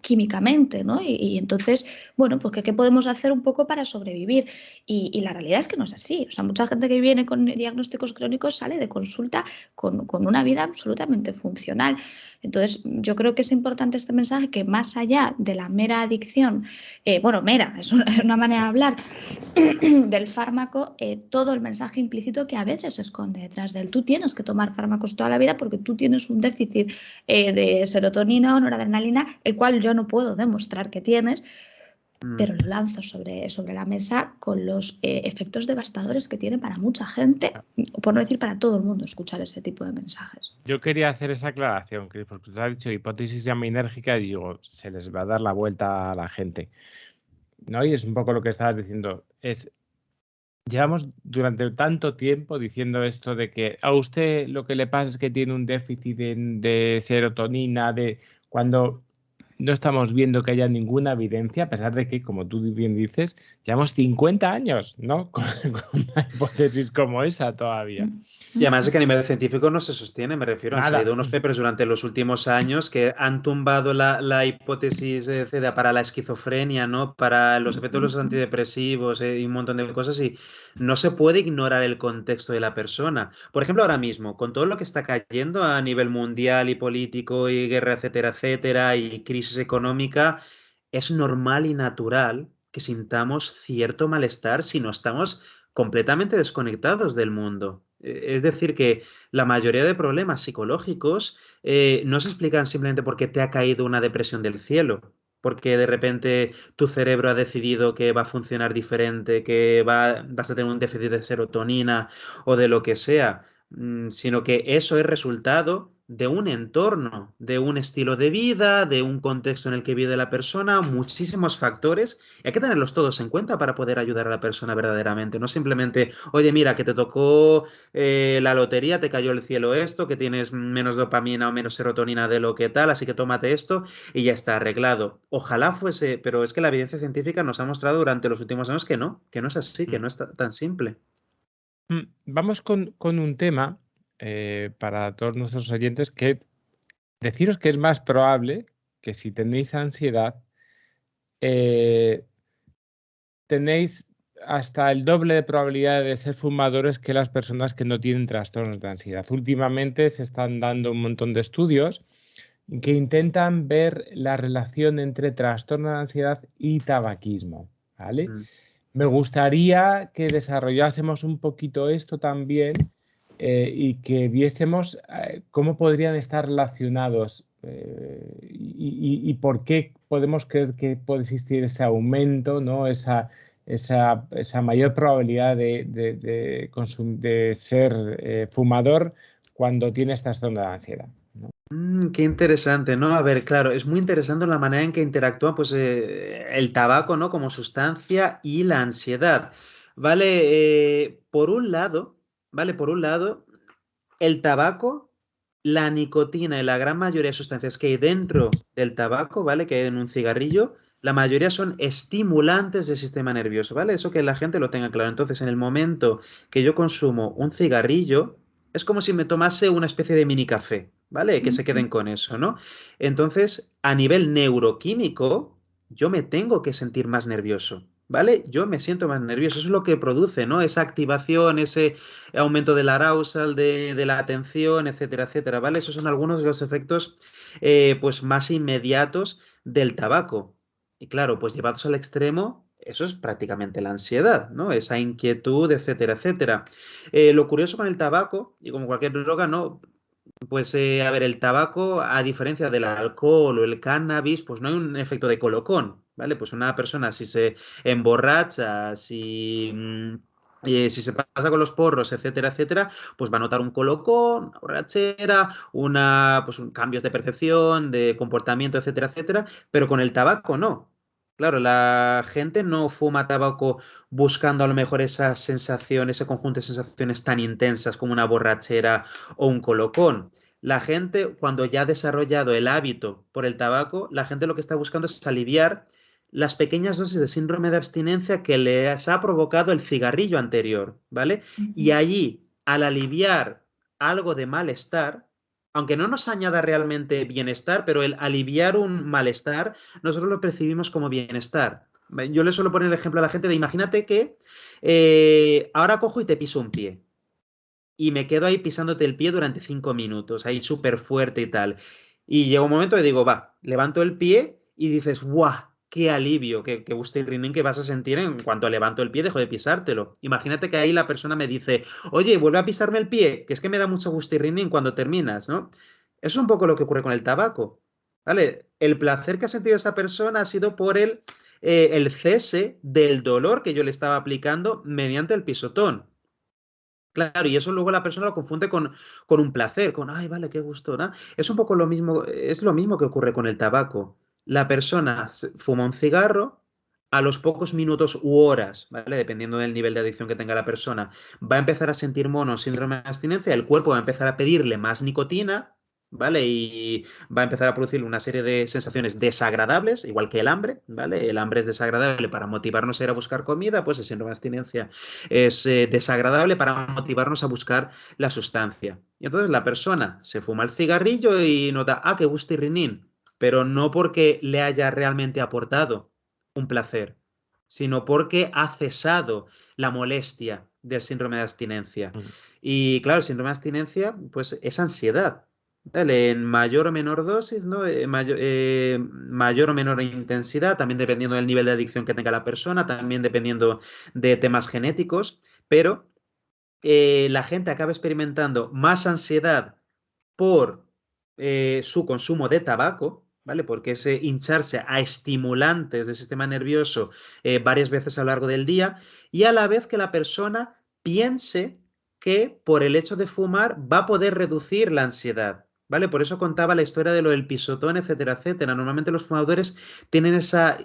químicamente, ¿no? Y entonces, bueno, pues ¿qué podemos hacer un poco para sobrevivir? Y la realidad es que no es así. O sea, mucha gente que viene con diagnósticos crónicos sale de consulta con una vida absolutamente funcional. Entonces, yo creo que es importante este mensaje que más allá de la mera adicción, bueno, mera, es una manera de hablar, del fármaco, todo el mensaje implícito que a veces se esconde detrás de él. Tú tienes que tomar fármacos toda la vida porque tú tienes un déficit de serotonina o noradrenalina, el cual yo no puedo demostrar que tienes, pero lo lanzo sobre la mesa con los efectos devastadores que tiene para mucha gente, por no decir para todo el mundo, escuchar ese tipo de mensajes. Yo quería hacer esa aclaración, Cris, porque tú has dicho hipótesis aminérgica y digo, se les va a dar la vuelta a la gente, ¿no? Y es un poco lo que estabas diciendo. Llevamos durante tanto tiempo diciendo esto de que a usted lo que le pasa es que tiene un déficit de serotonina, cuando no estamos viendo que haya ninguna evidencia, a pesar de que, como tú bien dices, llevamos 50 años, ¿no? Con una hipótesis como esa todavía. Y además es que a nivel científico no se sostiene, me refiero. Han Nada. salido unos papers durante los últimos años que han tumbado la hipótesis para la esquizofrenia, ¿no? Para los efectos de los antidepresivos y un montón de cosas, y no se puede ignorar el contexto de la persona. Por ejemplo, ahora mismo, con todo lo que está cayendo a nivel mundial y político y guerra, etcétera, y crisis económica, es normal y natural que sintamos cierto malestar si no estamos completamente desconectados del mundo. Es decir, que la mayoría de problemas psicológicos no se explican simplemente porque te ha caído una depresión del cielo, porque de repente tu cerebro ha decidido que va a funcionar diferente, que vas a tener un déficit de serotonina o de lo que sea, sino que eso es resultado de un entorno, de un estilo de vida, de un contexto en el que vive la persona, muchísimos factores. Y hay que tenerlos todos en cuenta para poder ayudar a la persona verdaderamente. No simplemente, oye, mira, que te tocó la lotería, te cayó el cielo esto, que tienes menos dopamina o menos serotonina de lo que tal, así que tómate esto y ya está arreglado. Ojalá fuese, pero es que la evidencia científica nos ha mostrado durante los últimos años que no es así, que no es tan simple. Vamos con un tema para todos nuestros oyentes, que deciros que es más probable que si tenéis ansiedad, tenéis hasta el doble de probabilidad de ser fumadores que las personas que no tienen trastornos de ansiedad. Últimamente se están dando un montón de estudios que intentan ver la relación entre trastorno de ansiedad y tabaquismo, ¿vale? Me gustaría que desarrollásemos un poquito esto también y que viésemos cómo podrían estar relacionados y por qué podemos creer que puede existir ese aumento, ¿no? Esa mayor probabilidad de ser fumador cuando tienes trastorno de ansiedad, ¿no? Qué interesante, ¿no? A ver, claro, es muy interesante la manera en que interactúa pues, el tabaco, ¿no? Como sustancia y la ansiedad. ¿Vale? Por un lado, ¿vale? Por un lado, el tabaco, la nicotina y la gran mayoría de sustancias que hay dentro del tabaco, ¿vale? Que hay en un cigarrillo, la mayoría son estimulantes del sistema nervioso, ¿vale? Eso que la gente lo tenga claro. Entonces, en el momento que yo consumo un cigarrillo, es como si me tomase una especie de mini café, ¿vale? Que se queden con eso, ¿no? Entonces, a nivel neuroquímico, yo me tengo que sentir más nervioso, ¿vale? Yo me siento más nervioso. Eso es lo que produce, ¿no? Esa activación, ese aumento del arousal, de la atención, etcétera, ¿vale? Esos son algunos de los efectos pues más inmediatos del tabaco. Y claro, pues llevados al extremo, eso es prácticamente la ansiedad, ¿no? Esa inquietud, etcétera. Lo curioso con el tabaco, y como cualquier droga, ¿no? Pues, a ver, el tabaco, a diferencia del alcohol o el cannabis, pues no hay un efecto de colocón, ¿vale? Pues una persona si se emborracha, si se pasa con los porros, etcétera, pues va a notar un colocón, una borrachera, cambios de percepción, de comportamiento, etcétera, pero con el tabaco no. Claro, la gente no fuma tabaco buscando a lo mejor esa sensación, ese conjunto de sensaciones tan intensas como una borrachera o un colocón. La gente, cuando ya ha desarrollado el hábito por el tabaco, la gente lo que está buscando es aliviar las pequeñas dosis de síndrome de abstinencia que les ha provocado el cigarrillo anterior, ¿vale? Y allí, al aliviar algo de malestar, aunque no nos añada realmente bienestar, pero el aliviar un malestar, nosotros lo percibimos como bienestar. Yo le suelo poner el ejemplo a la gente de imagínate que ahora cojo y te piso un pie. Y me quedo ahí pisándote el pie durante 5 minutos, ahí súper fuerte y tal. Y llega un momento que digo, va, levanto el pie y dices, ¡guau! ¡Qué alivio! ¡Qué gustirrinín que vas a sentir en cuanto levanto el pie, dejo de pisártelo! Imagínate que ahí la persona me dice, oye, vuelve a pisarme el pie, que es que me da mucho gustirrinín cuando terminas, ¿no? Eso es un poco lo que ocurre con el tabaco, ¿vale? El placer que ha sentido esa persona ha sido por el cese del dolor que yo le estaba aplicando mediante el pisotón. Claro, y eso luego la persona lo confunde con un placer, con, ay, vale, qué gusto, ¿no? Es un poco lo mismo, es lo mismo que ocurre con el tabaco. La persona fuma un cigarro, a los pocos minutos u horas, ¿vale? Dependiendo del nivel de adicción que tenga la persona, va a empezar a sentir mono, síndrome de abstinencia, el cuerpo va a empezar a pedirle más nicotina, ¿vale? Y va a empezar a producir una serie de sensaciones desagradables, igual que el hambre, ¿vale? El hambre es desagradable para motivarnos a ir a buscar comida, pues el síndrome de abstinencia es desagradable para motivarnos a buscar la sustancia. Y entonces la persona se fuma el cigarrillo y nota, ah, qué gustirrinín, pero no porque le haya realmente aportado un placer, sino porque ha cesado la molestia del síndrome de abstinencia. Y claro, el síndrome de abstinencia, pues es ansiedad. ¿Vale? En mayor o menor dosis, ¿no? Mayor o menor intensidad, también dependiendo del nivel de adicción que tenga la persona, también dependiendo de temas genéticos, pero la gente acaba experimentando más ansiedad por su consumo de tabaco, ¿vale? Porque es hincharse a estimulantes del sistema nervioso varias veces a lo largo del día y a la vez que la persona piense que por el hecho de fumar va a poder reducir la ansiedad. ¿Vale? Por eso contaba la historia de lo del pisotón, etcétera, etcétera. Normalmente los fumadores tienen esa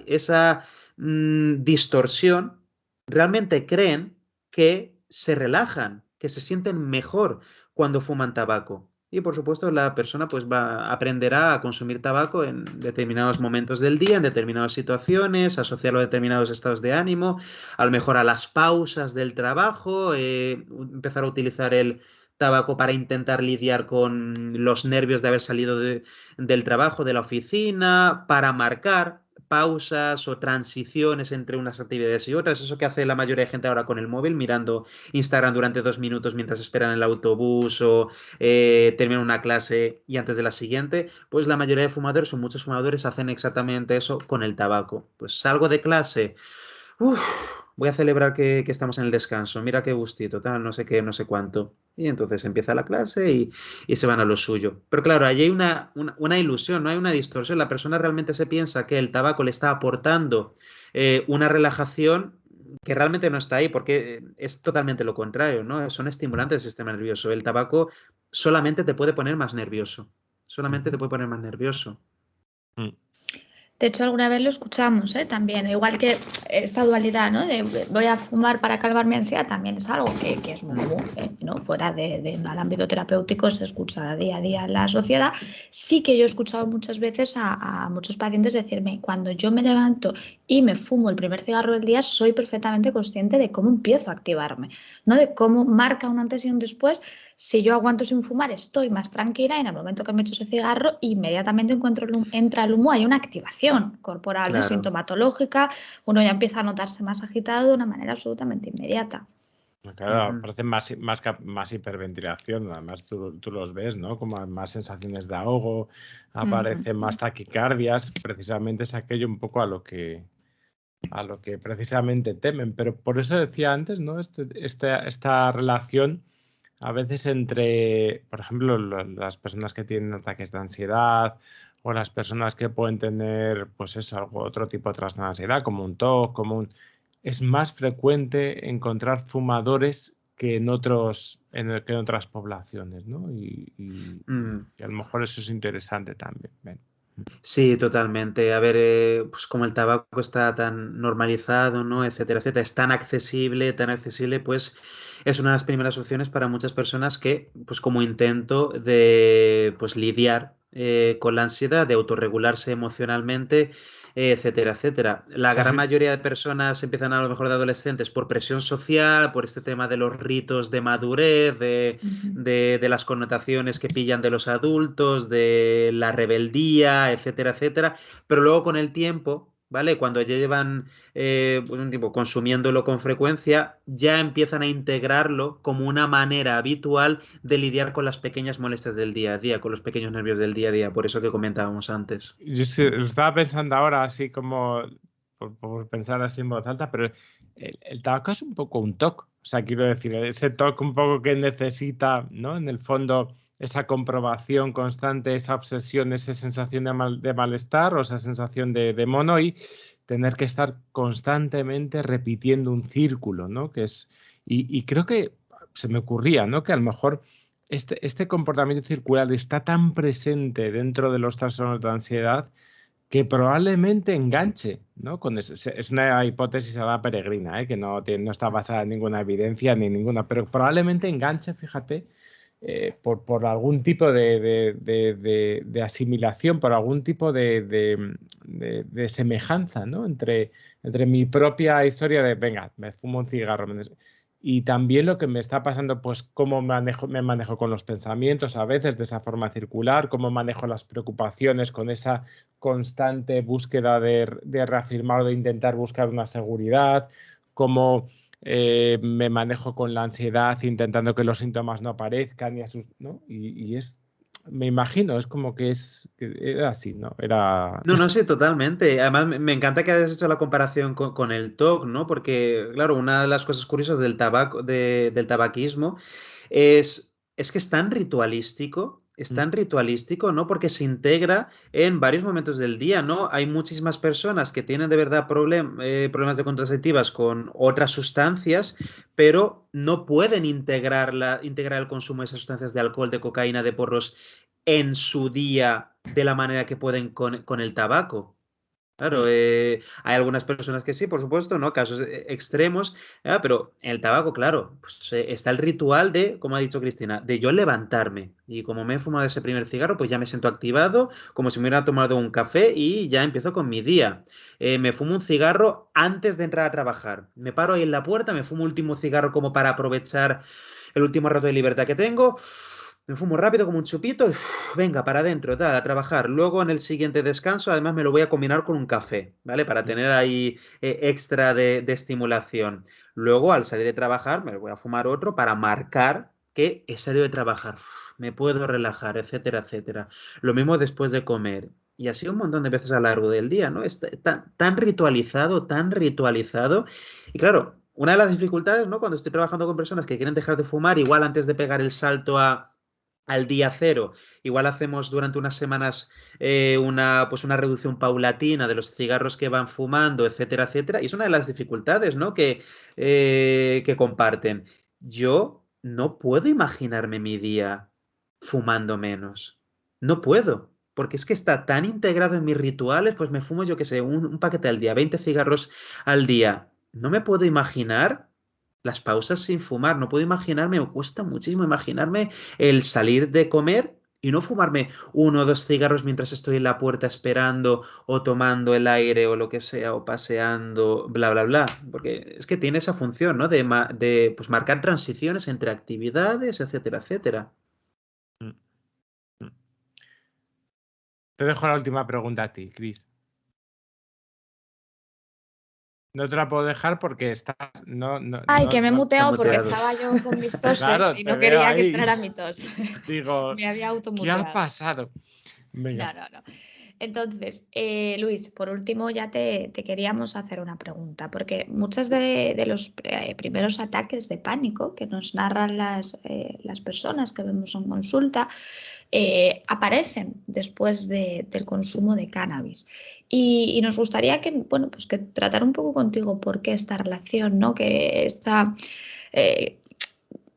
distorsión, realmente creen que se relajan, que se sienten mejor cuando fuman tabaco. Y por supuesto la persona pues aprenderá a consumir tabaco en determinados momentos del día, en determinadas situaciones, asociarlo a determinados estados de ánimo, a lo mejor a las pausas del trabajo, empezar a utilizar el tabaco para intentar lidiar con los nervios de haber salido del trabajo, de la oficina, para marcar pausas o transiciones entre unas actividades y otras. Eso que hace la mayoría de gente ahora con el móvil, mirando Instagram durante 2 minutos mientras esperan el autobús o terminan una clase y antes de la siguiente, pues la mayoría de fumadores o muchos fumadores hacen exactamente eso con el tabaco. Pues salgo de clase, uf, voy a celebrar que estamos en el descanso, mira qué gustito, tal, no sé qué, no sé cuánto. Y entonces empieza la clase y se van a lo suyo. Pero claro, allí hay una ilusión, no hay una distorsión. La persona realmente se piensa que el tabaco le está aportando una relajación que realmente no está ahí, porque es totalmente lo contrario, ¿no? Son estimulantes del sistema nervioso. El tabaco solamente te puede poner más nervioso. Solamente te puede poner más nervioso. De hecho, alguna vez lo escuchamos, también, igual que esta dualidad, ¿no? De voy a fumar para calmar mi ansiedad, también es algo que es muy común, ¿no? Fuera del ámbito terapéutico se escucha día a día en la sociedad. Sí que yo he escuchado muchas veces a muchos pacientes decirme, cuando yo me levanto y me fumo el primer cigarro del día, soy perfectamente consciente de cómo empiezo a activarme, ¿no? De cómo marca un antes y un después. Si yo aguanto sin fumar, estoy más tranquila y en el momento que me echo ese cigarro, inmediatamente entra el humo, hay una activación corporal, ¿no? Sintomatológica, uno ya empieza a notarse más agitado de una manera absolutamente inmediata. Claro, parece más hiperventilación, además tú los ves, ¿no? Como más sensaciones de ahogo, aparecen más taquicardias, precisamente es aquello un poco a lo que precisamente temen. Pero por eso decía antes, ¿no? Esta relación a veces entre, por ejemplo, las personas que tienen ataques de ansiedad o las personas que pueden tener, pues eso, otro tipo de trastorno de ansiedad, como un TOC, es más frecuente encontrar fumadores que en otras poblaciones, ¿no? Y a lo mejor eso es interesante también. Ven. Sí, totalmente. A ver, pues como el tabaco está tan normalizado, ¿no? Etcétera, etcétera, es tan accesible, pues es una de las primeras opciones para muchas personas que, pues como intento de, pues lidiar con la ansiedad, de autorregularse emocionalmente, etcétera, etcétera. La gran sí. mayoría de personas empiezan a lo mejor de adolescentes por presión social, por este tema de los ritos de madurez, de las connotaciones que pillan de los adultos, de la rebeldía, etcétera, etcétera. Pero luego con el tiempo, ¿vale? Cuando ya llevan pues un tiempo consumiéndolo con frecuencia, ya empiezan a integrarlo como una manera habitual de lidiar con las pequeñas molestias del día a día, con los pequeños nervios del día a día, por eso que comentábamos antes. Yo lo estaba pensando ahora así como, por pensar así en voz alta, pero el tabaco es un poco un TOC. O sea, quiero decir, ese TOC un poco que necesita, ¿no? En el fondo, esa comprobación constante, esa obsesión, esa sensación de malestar o esa sensación de mono y tener que estar constantemente repitiendo un círculo, ¿no? Y creo que se me ocurría, ¿no? Que a lo mejor este comportamiento circular está tan presente dentro de los trastornos de ansiedad que probablemente enganche, ¿no? Con eso. Es una hipótesis a la peregrina, que no está basada en ninguna evidencia ni ninguna, pero probablemente enganche, fíjate, por algún tipo de asimilación, por algún tipo de semejanza, ¿no? Entre mi propia historia de, venga, me fumo un cigarro. Y también lo que me está pasando, pues cómo me manejo con los pensamientos a veces de esa forma circular, cómo manejo las preocupaciones con esa constante búsqueda de reafirmar o de intentar buscar una seguridad, cómo me manejo con la ansiedad intentando que los síntomas no aparezcan ¿no? Me imagino, es como que era así, ¿no? Era... No, sí, totalmente. Además, me encanta que hayas hecho la comparación con el TOC, ¿no? Porque, claro, una de las cosas curiosas del tabaco, del tabaquismo es que es tan ritualístico, ¿no? Porque se integra en varios momentos del día, ¿no? Hay muchísimas personas que tienen de verdad problemas de contraceptivas con otras sustancias, pero no pueden integrar el consumo de esas sustancias de alcohol, de cocaína, de porros en su día de la manera que pueden con el tabaco. Claro, hay algunas personas que sí, por supuesto, ¿no? Casos extremos, pero en el tabaco, claro, pues, está el ritual de, como ha dicho Cristina, de yo levantarme. Y como me he fumado ese primer cigarro, pues ya me siento activado, como si me hubiera tomado un café y ya empiezo con mi día. Me fumo un cigarro antes de entrar a trabajar. Me paro ahí en la puerta, me fumo un último cigarro como para aprovechar el último rato de libertad que tengo. Me fumo rápido como un chupito y venga, para adentro, tal, a trabajar. Luego en el siguiente descanso, además me lo voy a combinar con un café, ¿vale? Para tener ahí extra de estimulación. Luego, al salir de trabajar, me voy a fumar otro para marcar que he salido de trabajar. Me puedo relajar, etcétera, etcétera. Lo mismo después de comer. Y así un montón de veces a lo largo del día, ¿no? Es tan ritualizado, tan ritualizado. Y claro, una de las dificultades, ¿no? Cuando estoy trabajando con personas que quieren dejar de fumar, igual antes de pegar el salto al día cero. Igual hacemos durante unas semanas pues una reducción paulatina de los cigarros que van fumando, etcétera, etcétera. Y es una de las dificultades, ¿no? que comparten. Yo no puedo imaginarme mi día fumando menos. No puedo. Porque es que está tan integrado en mis rituales, pues me fumo, yo qué sé, un paquete al día, 20 cigarros al día. No me puedo imaginar las pausas sin fumar. No puedo imaginarme, me cuesta muchísimo imaginarme el salir de comer y no fumarme 1 o 2 cigarros mientras estoy en la puerta esperando o tomando el aire o lo que sea o paseando, bla, bla, bla. Porque es que tiene esa función, ¿no? De pues, marcar transiciones entre actividades, etcétera, etcétera. Te dejo la última pregunta a ti, Cris. No te la puedo dejar porque estás... Ay, que me he muteado porque muteado. estaba yo con mis toses Claro, y te no veo quería que ahí. entrara mi tos. Digo, Me había ¿qué ha automuteado. pasado? Venga. No. Entonces, Luis, por último ya te queríamos hacer una pregunta, porque muchos de los primeros ataques de pánico que nos narran las personas que vemos en consulta aparecen después del consumo de cannabis. Y nos gustaría que, bueno, pues que tratar un poco contigo por qué esta relación, ¿no?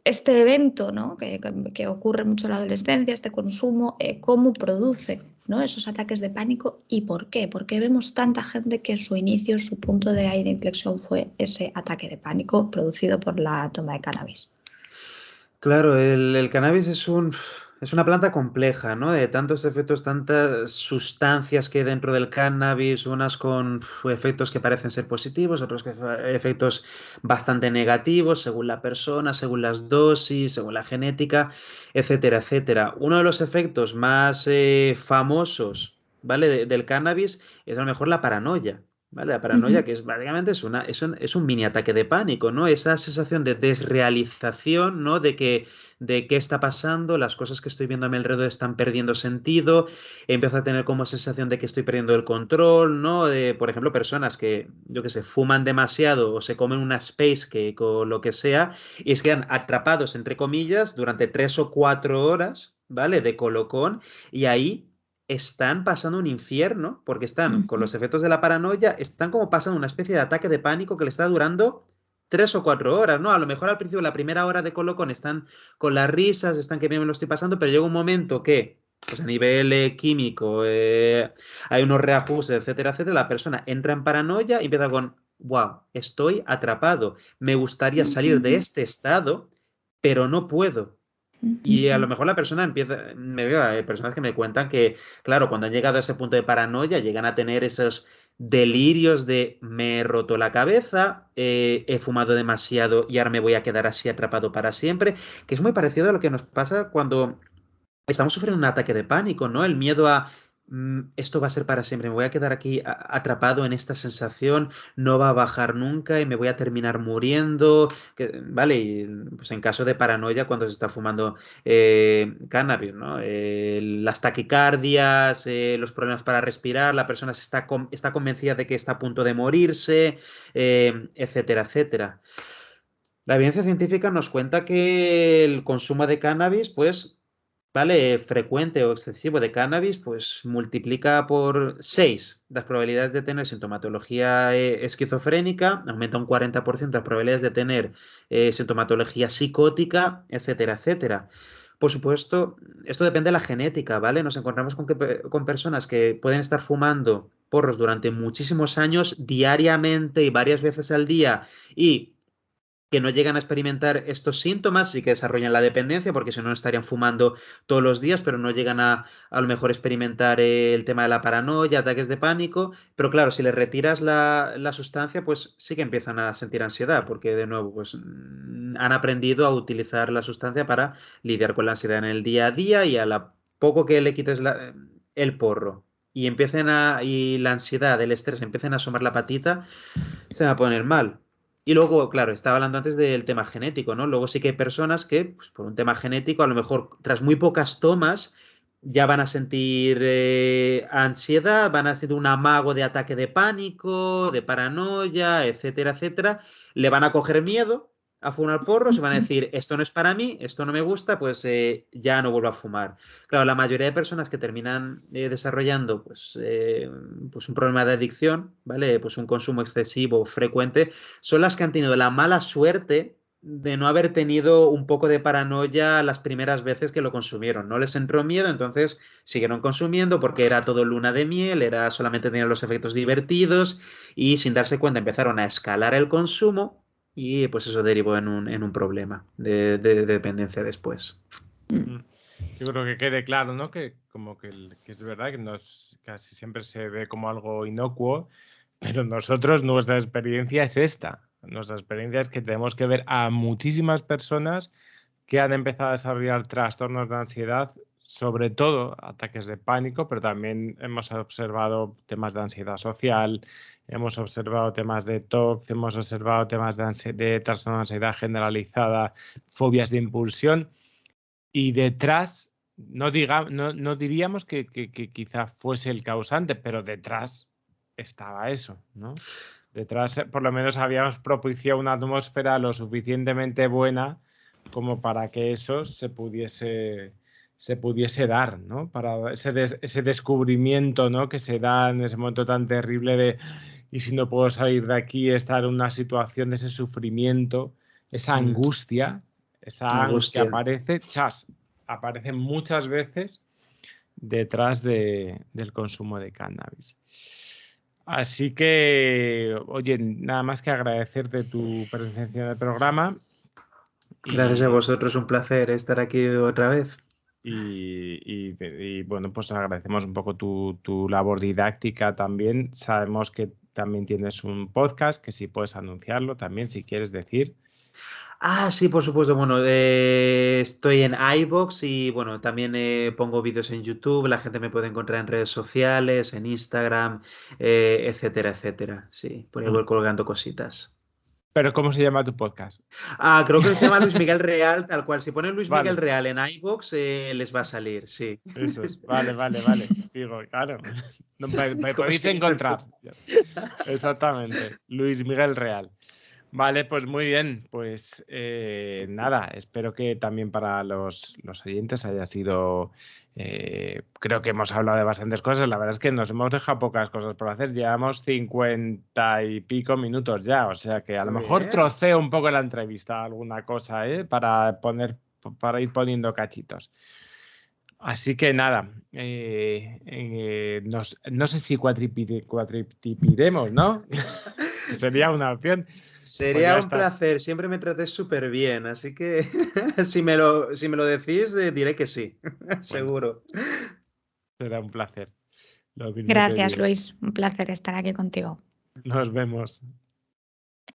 Este evento, ¿no? que ocurre mucho en la adolescencia, este consumo, cómo produce, ¿no? esos ataques de pánico y por qué. ¿Por qué vemos tanta gente que su inicio, su punto de ahí de inflexión fue ese ataque de pánico producido por la toma de cannabis? Claro, el cannabis Es una planta compleja, ¿no? De tantos efectos, tantas sustancias que hay dentro del cannabis, unas con efectos que parecen ser positivos, otros que efectos bastante negativos, según la persona, según las dosis, según la genética, etcétera, etcétera. Uno de los efectos más famosos, ¿vale? Del cannabis es a lo mejor la paranoia. ¿Vale? La paranoia, que es básicamente es un mini ataque de pánico, ¿no? Esa sensación de desrealización, ¿no? De qué está pasando, las cosas que estoy viendo a mi alrededor están perdiendo sentido, empiezo a tener como sensación de que estoy perdiendo el control, ¿no? De, por ejemplo, personas que, yo qué sé, fuman demasiado o se comen una space cake o lo que sea y se quedan atrapados, entre comillas, durante 3 o 4 horas, ¿vale? De colocón y ahí están pasando un infierno porque están con los efectos de la paranoia, están como pasando una especie de ataque de pánico que le está durando 3 o 4 horas, ¿no? A lo mejor al principio, la primera hora de colocón están con las risas, están que bien me lo estoy pasando, pero llega un momento que, pues a nivel químico, hay unos reajustes, etcétera, etcétera, la persona entra en paranoia y empieza con, wow, estoy atrapado, me gustaría salir de este estado, pero no puedo. Y a lo mejor la persona empieza, me veo, hay personas que me cuentan que, claro, cuando han llegado a ese punto de paranoia, llegan a tener esos delirios de me he roto la cabeza, he fumado demasiado y ahora me voy a quedar así atrapado para siempre, que es muy parecido a lo que nos pasa cuando estamos sufriendo un ataque de pánico, ¿no? El miedo a esto va a ser para siempre, me voy a quedar aquí atrapado en esta sensación, no va a bajar nunca y me voy a terminar muriendo, ¿vale? Y pues en caso de paranoia cuando se está fumando cannabis, ¿no? Las taquicardias, los problemas para respirar, la persona está convencida de que está a punto de morirse, etcétera, etcétera. La evidencia científica nos cuenta que el consumo de cannabis, pues, vale, frecuente o excesivo de cannabis, pues multiplica por 6 las probabilidades de tener sintomatología esquizofrénica, aumenta un 40% las probabilidades de tener sintomatología psicótica, etcétera, etcétera. Por supuesto, esto depende de la genética, ¿vale? Nos encontramos con personas que pueden estar fumando porros durante muchísimos años, diariamente y varias veces al día, y que no llegan a experimentar estos síntomas y que desarrollan la dependencia, porque si no estarían fumando todos los días, pero no llegan a lo mejor experimentar el tema de la paranoia, ataques de pánico. Pero claro, si les retiras la sustancia, pues sí que empiezan a sentir ansiedad, porque de nuevo, pues han aprendido a utilizar la sustancia para lidiar con la ansiedad en el día a día y a la poco que le quites el porro y y la ansiedad, el estrés empiecen a asomar la patita, se va a poner mal. Y luego, claro, estaba hablando antes del tema genético, ¿no? Luego sí que hay personas que, pues, por un tema genético, a lo mejor tras muy pocas tomas, ya van a sentir ansiedad, van a sentir un amago de ataque de pánico, de paranoia, etcétera, etcétera. Le van a coger miedo a fumar porros y van a decir, esto no es para mí, esto no me gusta, pues ya no vuelvo a fumar. Claro, la mayoría de personas que terminan desarrollando pues un problema de adicción, ¿vale? Pues un consumo excesivo frecuente, son las que han tenido la mala suerte de no haber tenido un poco de paranoia las primeras veces que lo consumieron. No les entró miedo, entonces siguieron consumiendo porque era todo luna de miel, era solamente tener los efectos divertidos y sin darse cuenta empezaron a escalar el consumo y pues eso derivó en un problema de dependencia después. Yo creo que quede claro, ¿no? Que como que es verdad que casi siempre se ve como algo inocuo, pero nuestra experiencia es esta. Nuestra experiencia es que tenemos que ver a muchísimas personas que han empezado a desarrollar trastornos de ansiedad, sobre todo ataques de pánico, pero también hemos observado temas de ansiedad social, hemos observado temas de TOC, hemos observado temas de trastorno de ansiedad generalizada, fobias de impulsión. Y detrás, no diríamos que quizá fuese el causante, pero detrás estaba eso, ¿no? Detrás, por lo menos, habíamos propiciado una atmósfera lo suficientemente buena como para que eso se pudiese dar, ¿no? Para ese descubrimiento, ¿no? Que se da en ese momento tan terrible de y si no puedo salir de aquí, estar en una situación de ese sufrimiento, esa angustia que aparece, aparece muchas veces detrás del consumo de cannabis. Así que, oye, nada más que agradecerte tu presencia en el programa. Gracias a vosotros, un placer estar aquí otra vez. Y, bueno, pues agradecemos un poco tu labor didáctica también. Sabemos que también tienes un podcast, que si puedes anunciarlo también, si quieres decir. Ah, sí, por supuesto. Bueno, estoy en iVoox y bueno, también pongo vídeos en YouTube. La gente me puede encontrar en redes sociales, en Instagram, etcétera, etcétera. Sí, por ahí voy colgando cositas. Pero ¿cómo se llama tu podcast? Ah, creo que se llama Luis Miguel Real, tal cual. Si ponen Luis Miguel Vale, Real en iVoox, les va a salir, sí. eso es. Vale. Digo, claro. No, me Como podéis si en el encontrar. Exactamente. Luis Miguel Real. Vale, pues muy bien. Pues nada, espero que también para los oyentes haya sido. Creo que hemos hablado de bastantes cosas. La verdad es que nos hemos dejado pocas cosas por hacer. Llevamos 50 y pico minutos ya. O sea que a lo Muy mejor bien. troceo un poco la entrevista, alguna cosa, para ir poniendo cachitos. Así que nada, no sé si cuatripiremos, ¿no? Sería una opción. Pues ya Sería un está. placer, siempre me trates súper bien, así que si me lo decís, diré que sí, Bueno, seguro. será un placer. Lo mismo te Gracias, digo. Luis. Un placer estar aquí contigo. Nos vemos.